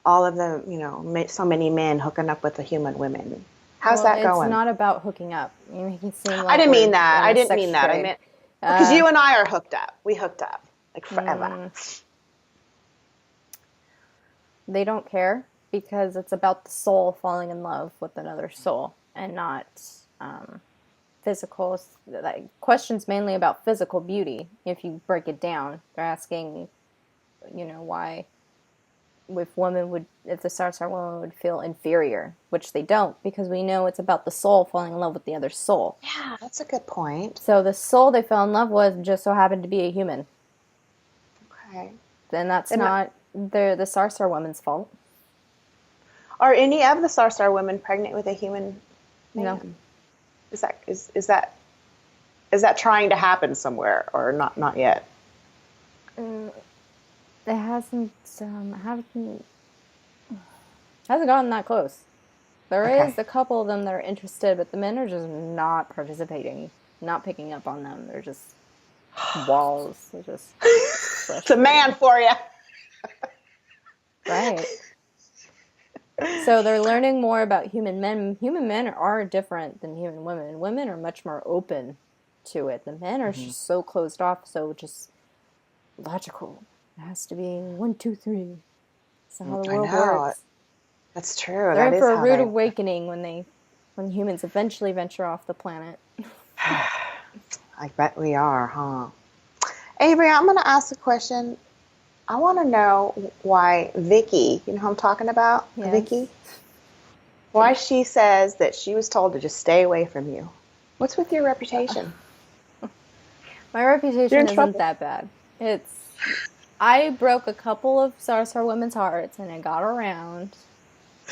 all of the, so many men hooking up with the human women? How's that going? It's not about hooking up. You make it seem like I didn't mean that. I meant because you and I are hooked up. We hooked up like forever. They don't care because it's about the soul falling in love with another soul and not physical. Like, questions mainly about physical beauty. If you break it down, they're asking, why if the Sarsahr woman would feel inferior, which they don't, because we know it's about the soul falling in love with the other soul. Yeah, that's a good point. So the soul they fell in love with just so happened to be a human. Okay. Then that's not They're the Sarsahr woman's fault. Are any of the Sarsahr women pregnant with a human man? No. Is that trying to happen somewhere or not yet? It hasn't gotten that close. There Okay. is a couple of them that are interested, but the men are just not participating, not picking up on them. They're just walls. They're just It's a man for you. right. So they're learning more about human men. Human men are different than human women. Women are much more open to it. The men are just so closed off, so just logical. It has to be 1, 2, 3. That's how the world works. That's true. They're That in for is a how rude they. awakening when humans eventually venture off the planet. I bet we are, huh? Avery, I'm going to ask a question. I want to know why Vicky, you know who I'm talking about? Yes. Vicky? Why she says that she was told to just stay away from you. What's with your reputation? My reputation You're in isn't trouble. that bad. I broke a couple of Sarsahr women's hearts, and it got around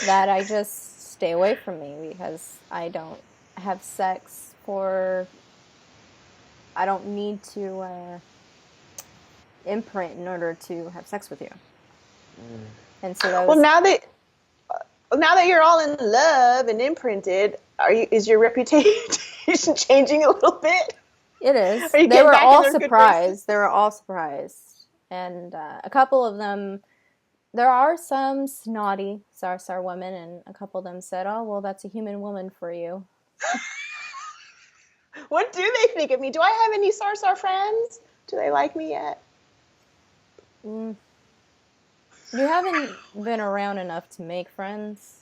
that I just stay away from me because I don't have sex I don't need to imprint in order to have sex with you. And so that was. Well, now that you're all in love and imprinted, is your reputation changing a little bit? It is. Are you They getting were back in all their good surprised. They were all surprised. And a couple of them, there are some snotty Sarsahr women, and a couple of them said, "Oh, well, that's a human woman for you." What do they think of me? Do I have any Sarsahr friends? Do they like me yet? You haven't been around enough to make friends.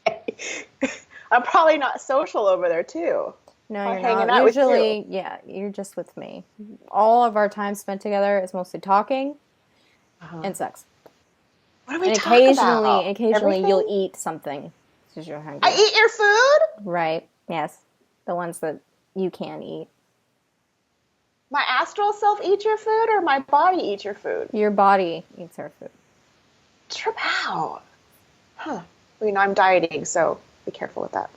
I'm probably not social over there, too. No, Or you're hanging not. out with Usually, yeah, you're just with me. All of our time spent together is mostly talking and sex. What do we And talk about? occasionally Everything? you'll eat something because you're hungry. I eat your food? Right. Yes. The ones that you can eat. My astral self eats your food or my body eats your food? Your body eats our food. Trip out. Huh. Well, you know, I'm dieting, so be careful with that.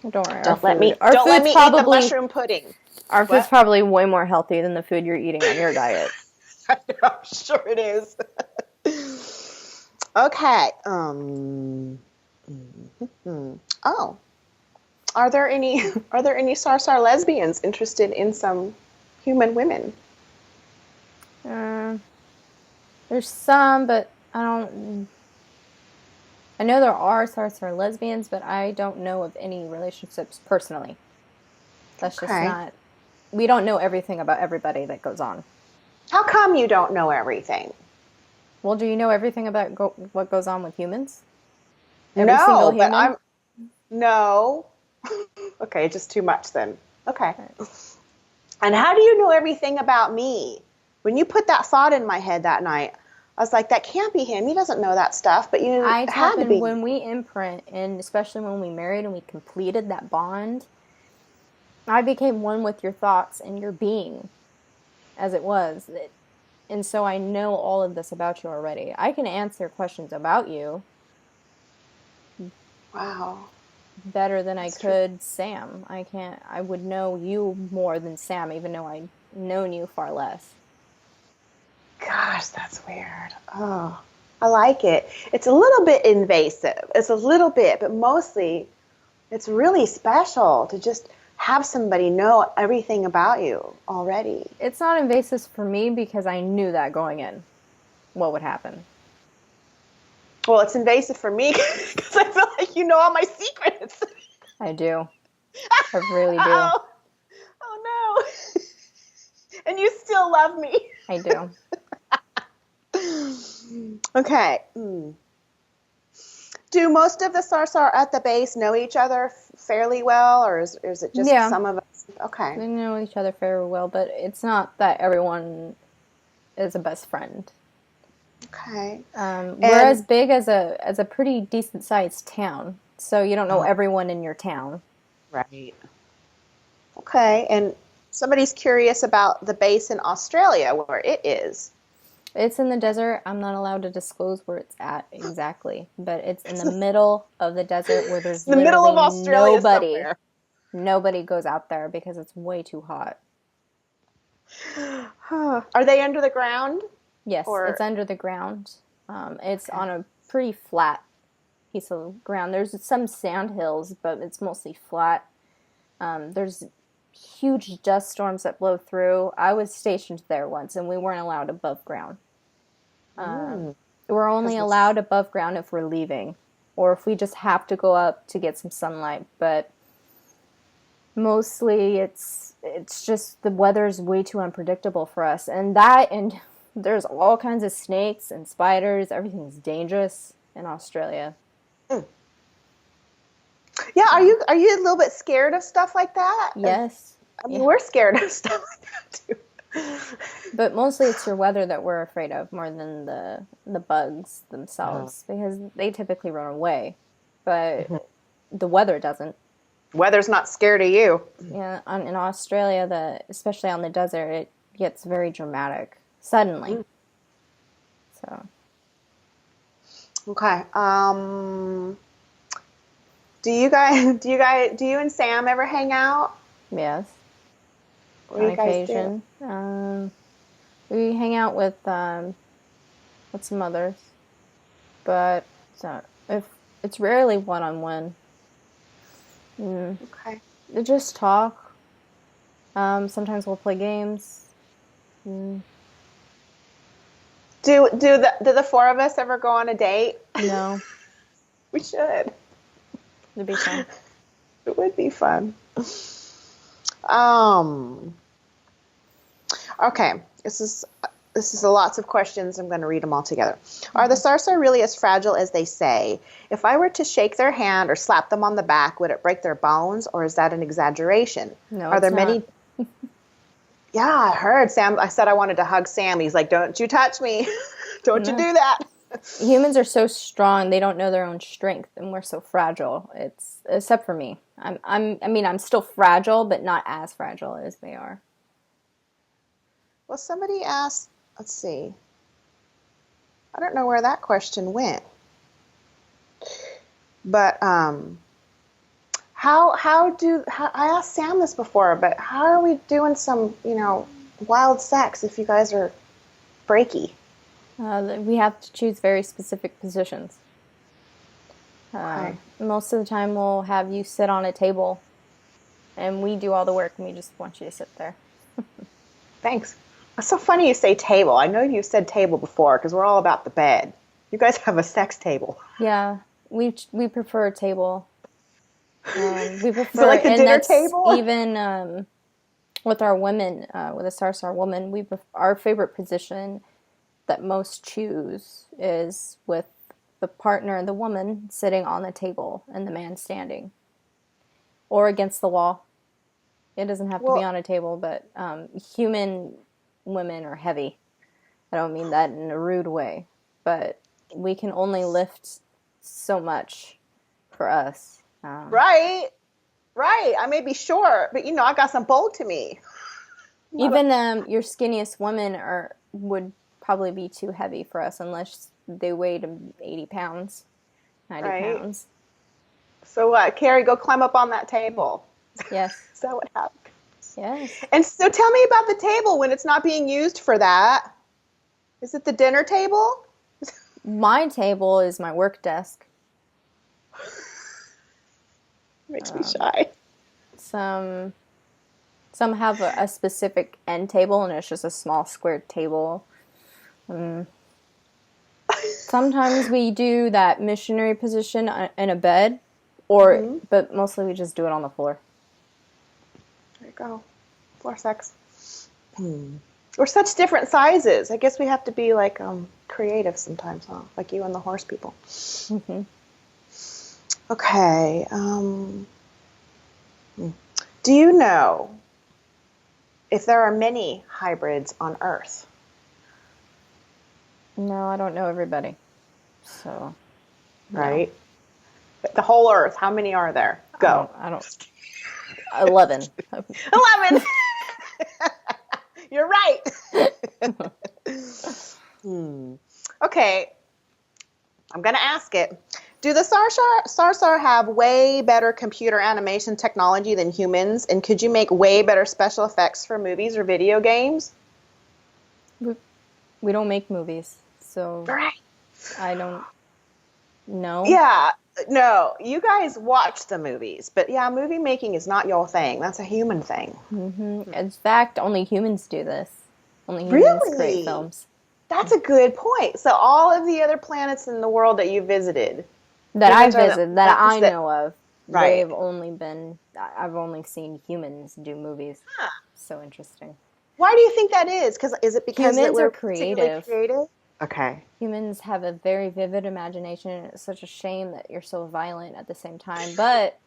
Don't worry. Don't let me eat the mushroom pudding. Our food's probably way more healthy than the food you're eating on your diet. I'm sure it is. Okay. Oh. Are there any Sarsahr lesbians interested in some human women? There's some, but I know there are Sarsahr lesbians, but I don't know of any relationships personally. That's just not. We don't know everything about everybody that goes on. How come you don't know everything? Well, do you know everything about what goes on with humans? Every single human? But no. Okay, just too much then. Okay. Right. And how do you know everything about me? When you put that thought in my head that night, I was like, that can't be him. He doesn't know that stuff, but you had to be. When we imprint, and especially when we married and we completed that bond, I became one with your thoughts and your being as it was. And so I know all of this about you already. I can answer questions about you. Wow. Better than I could Sam. I would know you more than Sam, even though I've known you far less. Gosh, that's weird. Oh, I like it. It's a little bit invasive. It's a little bit, but mostly it's really special to just have somebody know everything about you already. It's not invasive for me because I knew that going in, what would happen. Well, it's invasive for me because I feel like you know all my secrets. I do. I really do. Oh no. And you still love me. I do. Okay. Do most of the Sarsahr at the base know each other fairly well, or is it just some of us? Okay. They know each other fairly well, but it's not that everyone is a best friend. Okay. We're as big as a pretty decent sized town, so you don't know everyone in your town. Right. Okay, and somebody's curious about the base in Australia, where it is. It's in the desert. I'm not allowed to disclose where it's at exactly, but it's in the middle of the desert where there's In the middle of literally Australia nobody. somewhere. Nobody goes out there because it's way too hot. Are they under the ground? Yes, Or it's under the ground. It's on a pretty flat piece of ground. There's some sand hills, but it's mostly flat. There's huge dust storms that blow through. I was stationed there once, and we weren't allowed above ground. We're only allowed above ground if we're leaving, or if we just have to go up to get some sunlight. But mostly, it's just the weather's way too unpredictable for us, and there's all kinds of snakes and spiders. Everything's dangerous in Australia. yeah, are you a little bit scared of stuff like that? Yes. I mean, we're scared of stuff like that too. But mostly it's your weather that we're afraid of more than the bugs themselves, because they typically run away, but the weather doesn't. Weather's not scared of you. Yeah, in Australia, especially on the desert, it gets very dramatic suddenly. So. Okay. Do you and Sam ever hang out? Yes. What do On you guys occasion. We hang out with some others, but if it's rarely one-on-one. Okay. Just talk. Sometimes we'll play games. Do the four of us ever go on a date? No. We should. It'd be fun. It would be fun. Okay, this is lots of questions. I'm going to read them all together. Are the Sarsahr really as fragile as they say? If I were to shake their hand or slap them on the back, would it break their bones, or is that an exaggeration? No, Are there many? Yeah, I heard Sam. I said I wanted to hug Sam. He's like, "Don't you touch me! Don't you do that!" Humans are so strong; they don't know their own strength, and we're so fragile. Except for me. I'm still fragile, but not as fragile as they are. Well, somebody asked. Let's see. I don't know where that question went, but I asked Sam this before, but how are we doing some wild sex if you guys are breaky? We have to choose very specific positions. Okay. Most of the time, we'll have you sit on a table, and we do all the work, and we just want you to sit there. Thanks. It's so funny you say table. I know you said table before because we're all about the bed. You guys have a sex table. Yeah, we prefer a table. We prefer So like the dinner table? Even with our women, with a Sarsahr woman, our favorite position that most choose is with the partner, the woman, sitting on the table and the man standing, or against the wall. It doesn't have to be on a table, but human women are heavy. I don't mean that in a rude way, but we can only lift so much for us. Right. I may be short, but I got some bulk to me. Even your skinniest women would probably be too heavy for us unless they weighed 80 pounds, 90 pounds. So what? Carrie, go climb up on that table. Yes. Is that what happens? Yes. And so tell me about the table when it's not being used for that. Is it the dinner table? My table is my work desk. Makes me shy. Some have a specific end table, and it's just a small square table. Sometimes we do that missionary position in a bed, but mostly we just do it on the floor. There you go. Floor sex. We're such different sizes. I guess we have to be like creative sometimes, huh? Like you and the horse people. Mm-hmm. Okay. Do you know if there are many hybrids on Earth? No, I don't know everybody. So. Right? No. The whole Earth, how many are there? Go. I don't 11. 11! You're right! Okay, I'm going to ask it. Do the Sarsahr have way better computer animation technology than humans? And could you make way better special effects for movies or video games? We don't make movies, so Right. I don't know. Yeah, no, you guys watch the movies, but yeah, movie making is not your thing. That's a human thing. In fact, only humans do this. Only humans create Really? films. That's a good point. So all of the other planets in the world that you visited, That I humans are the visited, that I ones that- know of, Right. I've only seen humans do movies. Huh. So interesting. Why do you think that is? Is it because that Humans we're are particularly creative? Okay. Humans have a very vivid imagination, and it's such a shame that you're so violent at the same time. But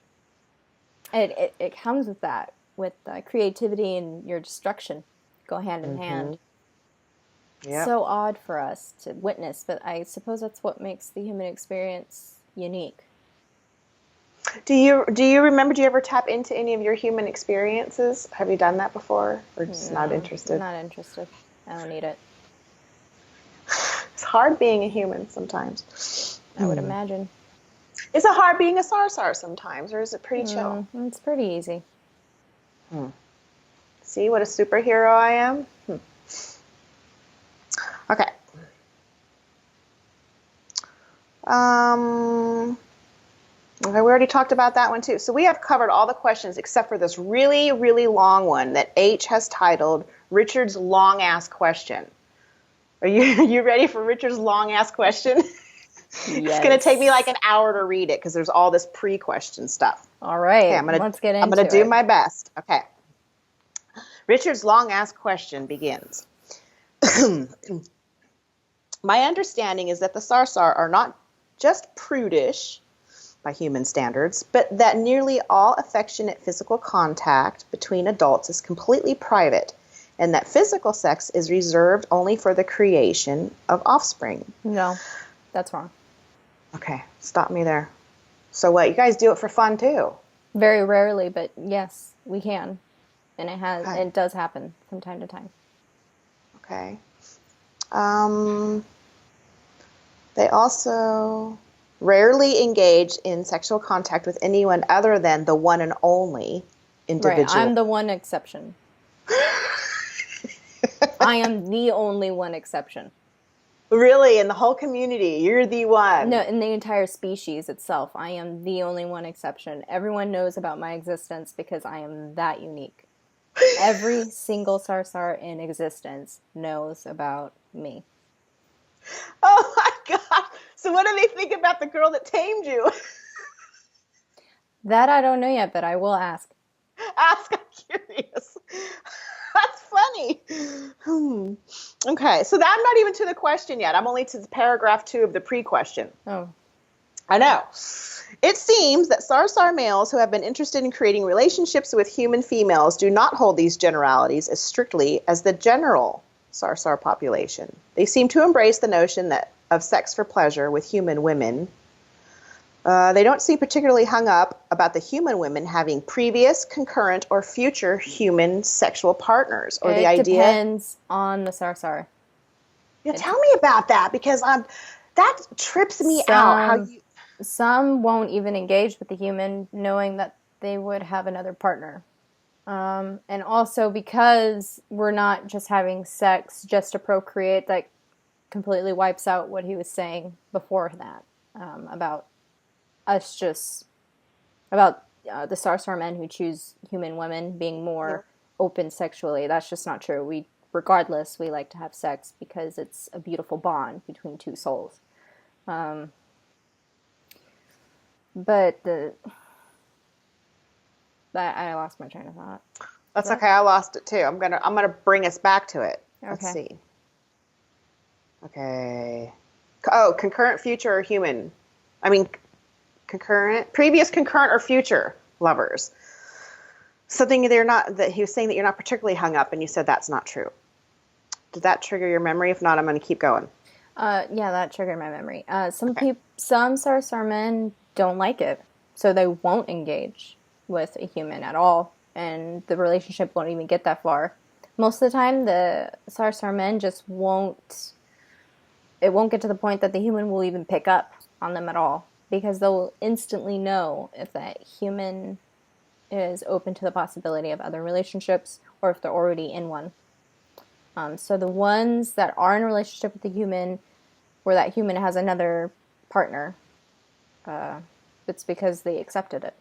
it comes with that, with creativity and your destruction go hand in hand. Yep. So odd for us to witness, but I suppose that's what makes the human experience unique. Do you remember? Do you ever tap into any of your human experiences? Have you done that before, or just not interested? Not interested. I don't need it. It's hard being a human sometimes. I would imagine. Is it hard being a Sarsahr sometimes, or is it pretty chill? It's pretty easy. See what a superhero I am? Okay. Okay, we already talked about that one too. So we have covered all the questions except for this really, really long one that H has titled Richard's Long Ass Question. Are you ready for Richard's long ass question? Yes. It's going to take me like an hour to read it because there's all this pre-question stuff. All right, Okay, let's get into it. I'm going to do my best. Okay. Richard's long ass question begins. My understanding is that the Sarsahr are not just prudish by human standards, but that nearly all affectionate physical contact between adults is completely private, and that physical sex is reserved only for the creation of offspring. No, that's wrong. Okay, stop me there. So what, you guys do it for fun too? Very rarely, but yes, we can. And Okay. it does happen from time to time. Okay. They also rarely engage in sexual contact with anyone other than the one and only individual. Right, I'm the one exception. I am the only one exception. Really, in the whole community, you're the one. No, in the entire species itself, I am the only one exception. Everyone knows about my existence because I am that unique. Every single Sarsahr in existence knows about me. Oh my God. So what do they think about the girl that tamed you? That I don't know yet, but I will ask. Ask, I'm curious. That's funny. Okay, so I'm not even to the question yet. I'm only to paragraph 2 of the pre-question. Oh. I know. It seems that Sarsahr males who have been interested in creating relationships with human females do not hold these generalities as strictly as the general Sarsahr population. They seem to embrace the notion of sex for pleasure with human women. They don't seem particularly hung up about the human women having previous, concurrent, or future human sexual partners, or the idea. It depends on the Sarsahr. Yeah, tell me about that, because that trips me out. Some won't even engage with the human, knowing that they would have another partner. And also because we're not just having sex just to procreate, that completely wipes out what he was saying before that about the Sarsahr men who choose human women being more open sexually. That's just not true. Regardless, we like to have sex because it's a beautiful bond between two souls. But I lost my train of thought. That's okay. I lost it too. I'm gonna bring us back to it. Let's see. Okay. Oh, concurrent, future, or human. I mean, previous, concurrent, or future lovers. Something that he was saying that you're not particularly hung up, and you said that's not true. Did that trigger your memory? If not, I'm going to keep going. Yeah, that triggered my memory. Some Sarsahr men don't like it, so they won't engage with a human at all, and the relationship won't even get that far. Most of the time, the Sarsahr men just won't. it won't get to the point that the human will even pick up on them at all, because they'll instantly know if that human is open to the possibility of other relationships or if they're already in one. So the ones that are in a relationship with the human, where that human has another partner, it's because they accepted it,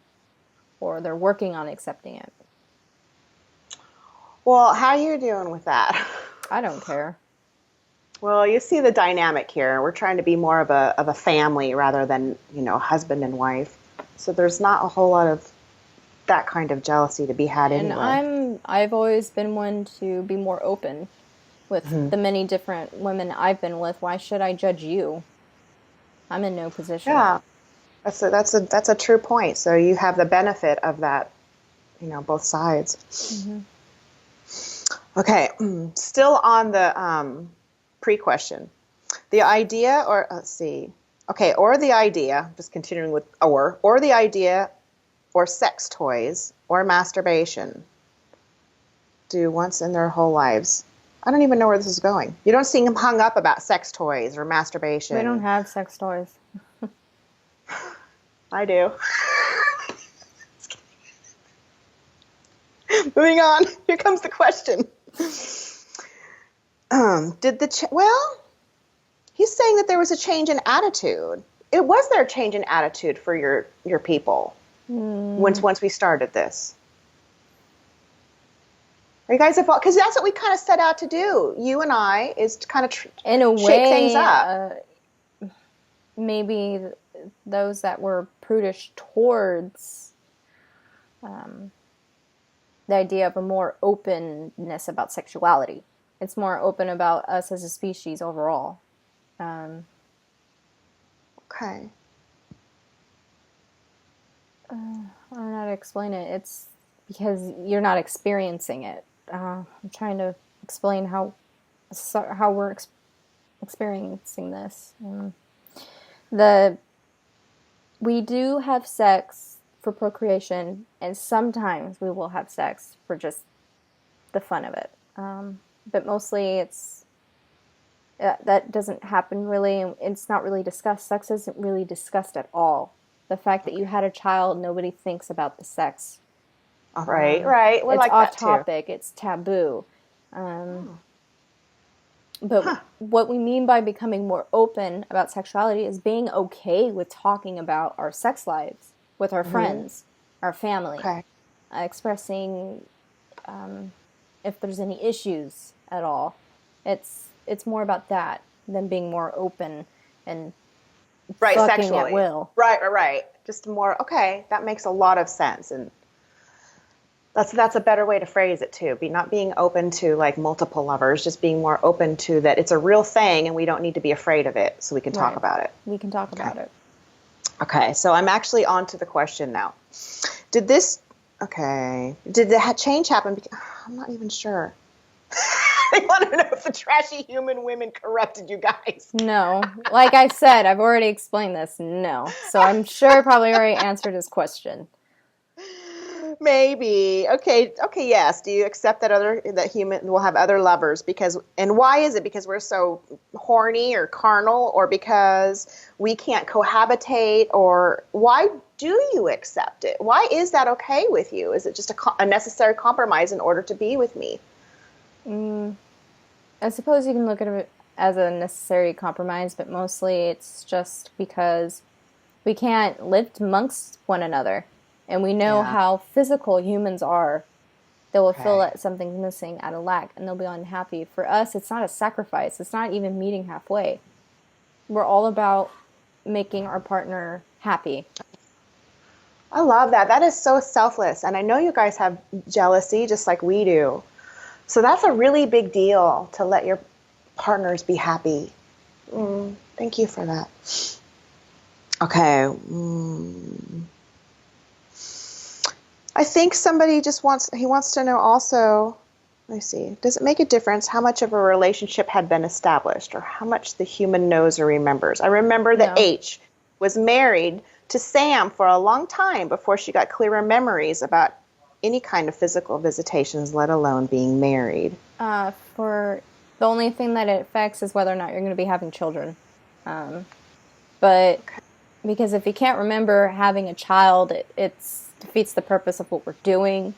or they're working on accepting it. Well, how are you doing with that? I don't care. Well, you see the dynamic here. We're trying to be more of a family rather than, husband and wife. So there's not a whole lot of that kind of jealousy to be had anyway. And I've always been one to be more open with the many different women I've been with. Why should I judge you? I'm in no position. Yeah, that's a true point. So you have the benefit of that, both sides. Mm-hmm. Okay, still on the pre-question. The idea, or let's see. Okay, or the idea, just continuing with or the idea, or sex toys, or masturbation. Do once in their whole lives. I don't even know where this is going. You don't see them hung up about sex toys or masturbation. We don't have sex toys. I do. Moving on. Here comes the question. Well, he's saying that there was a change in attitude. Was there a change in attitude for your people once we started this? Are you guys involved? Because that's what we kind of set out to do. You and I is to kind of in a shake way, things up. Maybe those that were prudish towards the idea of a more openness about sexuality. It's more open about us as a species overall. Okay. I don't know how to explain it. It's because you're not experiencing it. I'm trying to explain how we're experiencing this. We do have sex for procreation, and sometimes we will have sex for just the fun of it. But mostly that doesn't happen really, and it's not really discussed. Sex isn't really discussed at all. The fact that you had a child, nobody thinks about the sex. Right. It's like off topic. It's taboo. But what we mean by becoming more open about sexuality is being okay with talking about our sex lives with our friends, our family, expressing if there's any issues at all. It's more about that than being more open and fucking sexually at will. Right. Just more. Okay, that makes a lot of sense, and that's a better way to phrase it too. Not being open to like multiple lovers, just being more open to that it's a real thing and we don't need to be afraid of it, so we can talk about it. We can talk about it. Okay, so I'm actually on to the question now. Did the change happen? I'm not even sure. I want to know if the trashy human women corrupted you guys. No. Like I said, I've already explained this. No. So I'm sure I probably already answered his question. Maybe. Okay, yes. Do you accept that human will have other lovers and why is it? Because we're so horny or carnal, or because we can't cohabitate, or why do you accept it? Why is that okay with you? Is it just a necessary compromise in order to be with me? I suppose you can look at it as a necessary compromise, but mostly it's just because we can't live amongst one another. And we know how physical humans are. They will feel that something's missing, out of lack, and they'll be unhappy. For us, it's not a sacrifice. It's not even meeting halfway. We're all about making our partner happy. I love that. That is so selfless. And I know you guys have jealousy just like we do. So that's a really big deal, to let your partners be happy. Thank you for that. Okay. I think somebody wants to know also, let me see, does it make a difference how much of a relationship had been established or how much the human knows or remembers? I remember that H was married to Sam for a long time before she got clearer memories about any kind of physical visitations, let alone being married. For The only thing that it affects is whether or not you're going to be having children. But because if you can't remember having a child, it defeats the purpose of what we're doing,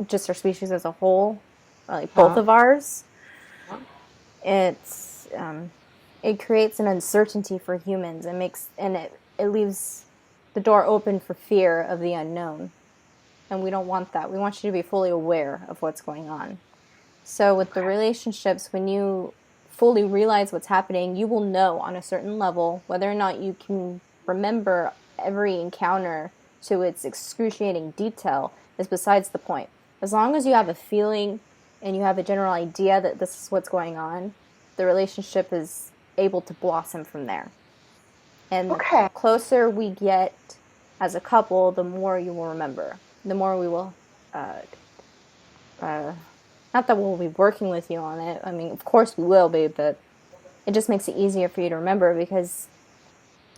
just our species as a whole, like both of ours. It's it creates an uncertainty for humans and it leaves the door open for fear of the unknown. And we don't want that. We want you to be fully aware of what's going on. So with the relationships, when you fully realize what's happening, you will know on a certain level whether or not you can remember every encounter to its excruciating detail is besides the point. As long as you have a feeling and you have a general idea that this is what's going on, the relationship is able to blossom from there. And the closer we get as a couple, the more you will remember. The more we will, not that we'll be working with you on it. I mean, of course we will be, but it just makes it easier for you to remember because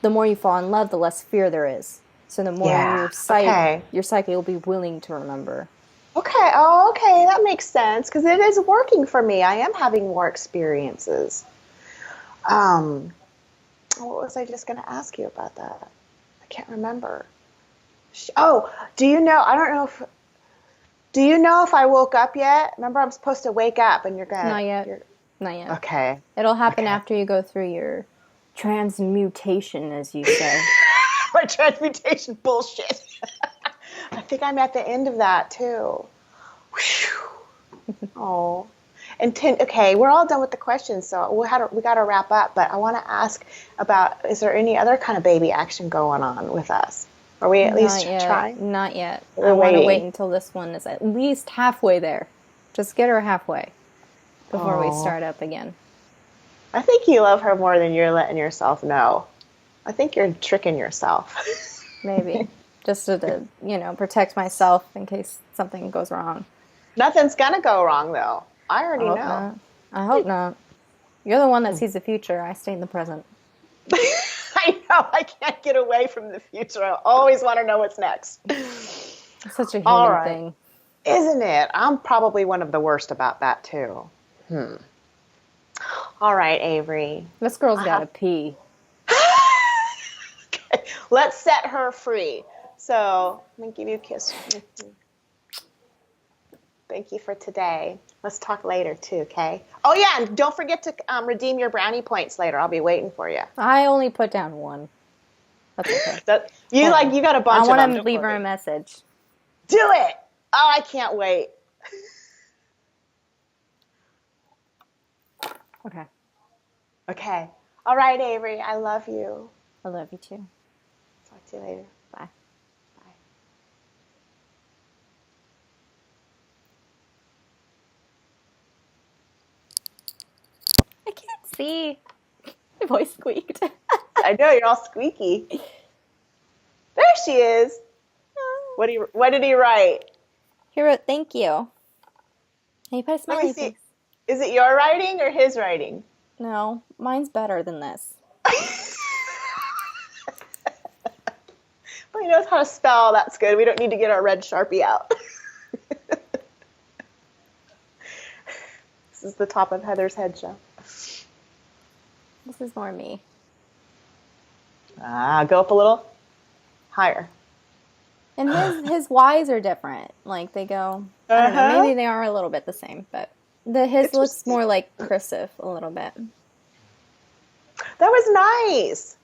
the more you fall in love, the less fear there is. So the more your psyche will be willing to remember. Okay. Oh, okay. That makes sense because it is working for me. I am having more experiences. What was I just going to ask you about that? I can't remember. Oh, do you know? I don't know if. Do you know if I woke up yet? Remember, I'm supposed to wake up, and you're gonna. Not yet. Not yet. Okay. It'll happen after you go through your transmutation, as you say. My transmutation bullshit. I think I'm at the end of that too. Oh. And okay, we're all done with the questions, so we got to wrap up. But I want to ask about: is there any other kind of baby action going on with us? Are we at least trying? Not yet. I want to wait until this one is at least halfway there. Just get her halfway before we start up again. I think you love her more than you're letting yourself know. I think you're tricking yourself. Maybe. Just to protect myself in case something goes wrong. Nothing's going to go wrong, though. I already know. I hope not. You're the one that sees the future. I stay in the present. I know. I can't get away from the future. I always want to know what's next. It's such a human thing. Isn't it? I'm probably one of the worst about that, too. All right, Avery. This girl's got to pee. Okay. Let's set her free. So, let me give you a kiss. Thank you for today. Let's talk later, too, okay? Oh, yeah, and don't forget to redeem your brownie points later. I'll be waiting for you. I only put down one. That's okay. You got a bunch of them. I want to leave her a message. Do it! Oh, I can't wait. Okay. Okay. All right, Avery. I love you. I love you, too. Talk to you later. Bye. I can't see. My voice squeaked. I know, you're all squeaky. There she is. What did he write? He wrote, thank you. And he put a smiley face. Is it your writing or his writing? No, mine's better than this. Well, he knows how to spell. That's good. We don't need to get our red Sharpie out. This is the top of Heather's head show. This is more me. Go up a little higher. And his Y's are different. Like they go, I don't know, maybe they are a little bit the same, but his looks more like cursive a little bit. That was nice.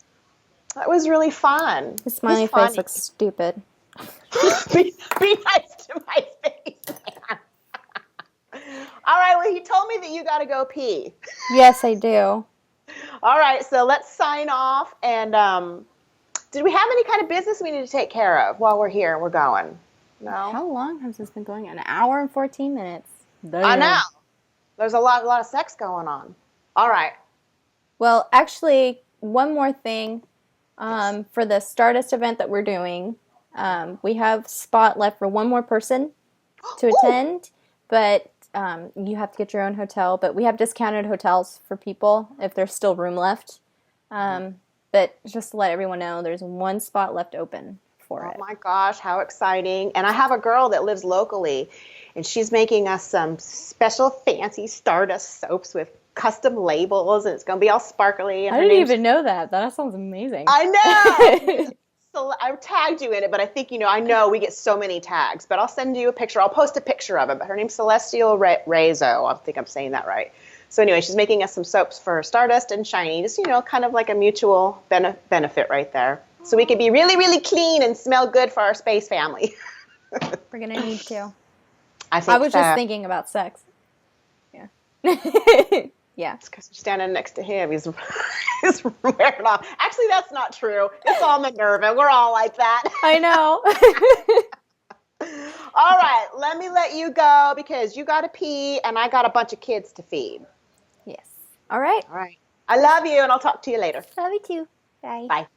That was really fun. His smiley face looks stupid. be nice to my face, man. All right, well, he told me that you got to go pee. Yes, I do. All right, so let's sign off. And did we have any kind of business we need to take care of while we're here and we're going? No? How long has this been going on? An hour and 14 minutes. I know. There's a lot of sex going on. All right. Well, actually, one more thing. For the Stardust event that we're doing, we have spot left for one more person to attend, but you have to get your own hotel. But we have discounted hotels for people if there's still room left. But just to let everyone know, there's one spot left open for it. Oh my gosh, how exciting. And I have a girl that lives locally. And she's making us some special fancy Stardust soaps with custom labels, and it's going to be all sparkly. And I didn't even know that. That sounds amazing. I know. So I tagged you in it, but I think, I know we get so many tags, but I'll send you a picture. I'll post a picture of it. But her name's Celestial Rezo. I think I'm saying that right. So anyway, she's making us some soaps for Stardust and Shiny, just, kind of like a mutual benefit right there. So we can be really, really clean and smell good for our space family. We're going to need to. I was just thinking about sex. Yeah. Yeah. It's because you're standing next to him. He's wearing off. Actually, that's not true. It's all Minerva. We're all like that. I know. All right. Let you go because you got to pee and I got a bunch of kids to feed. Yes. All right. All right. I love you and I'll talk to you later. Love you too. Bye. Bye.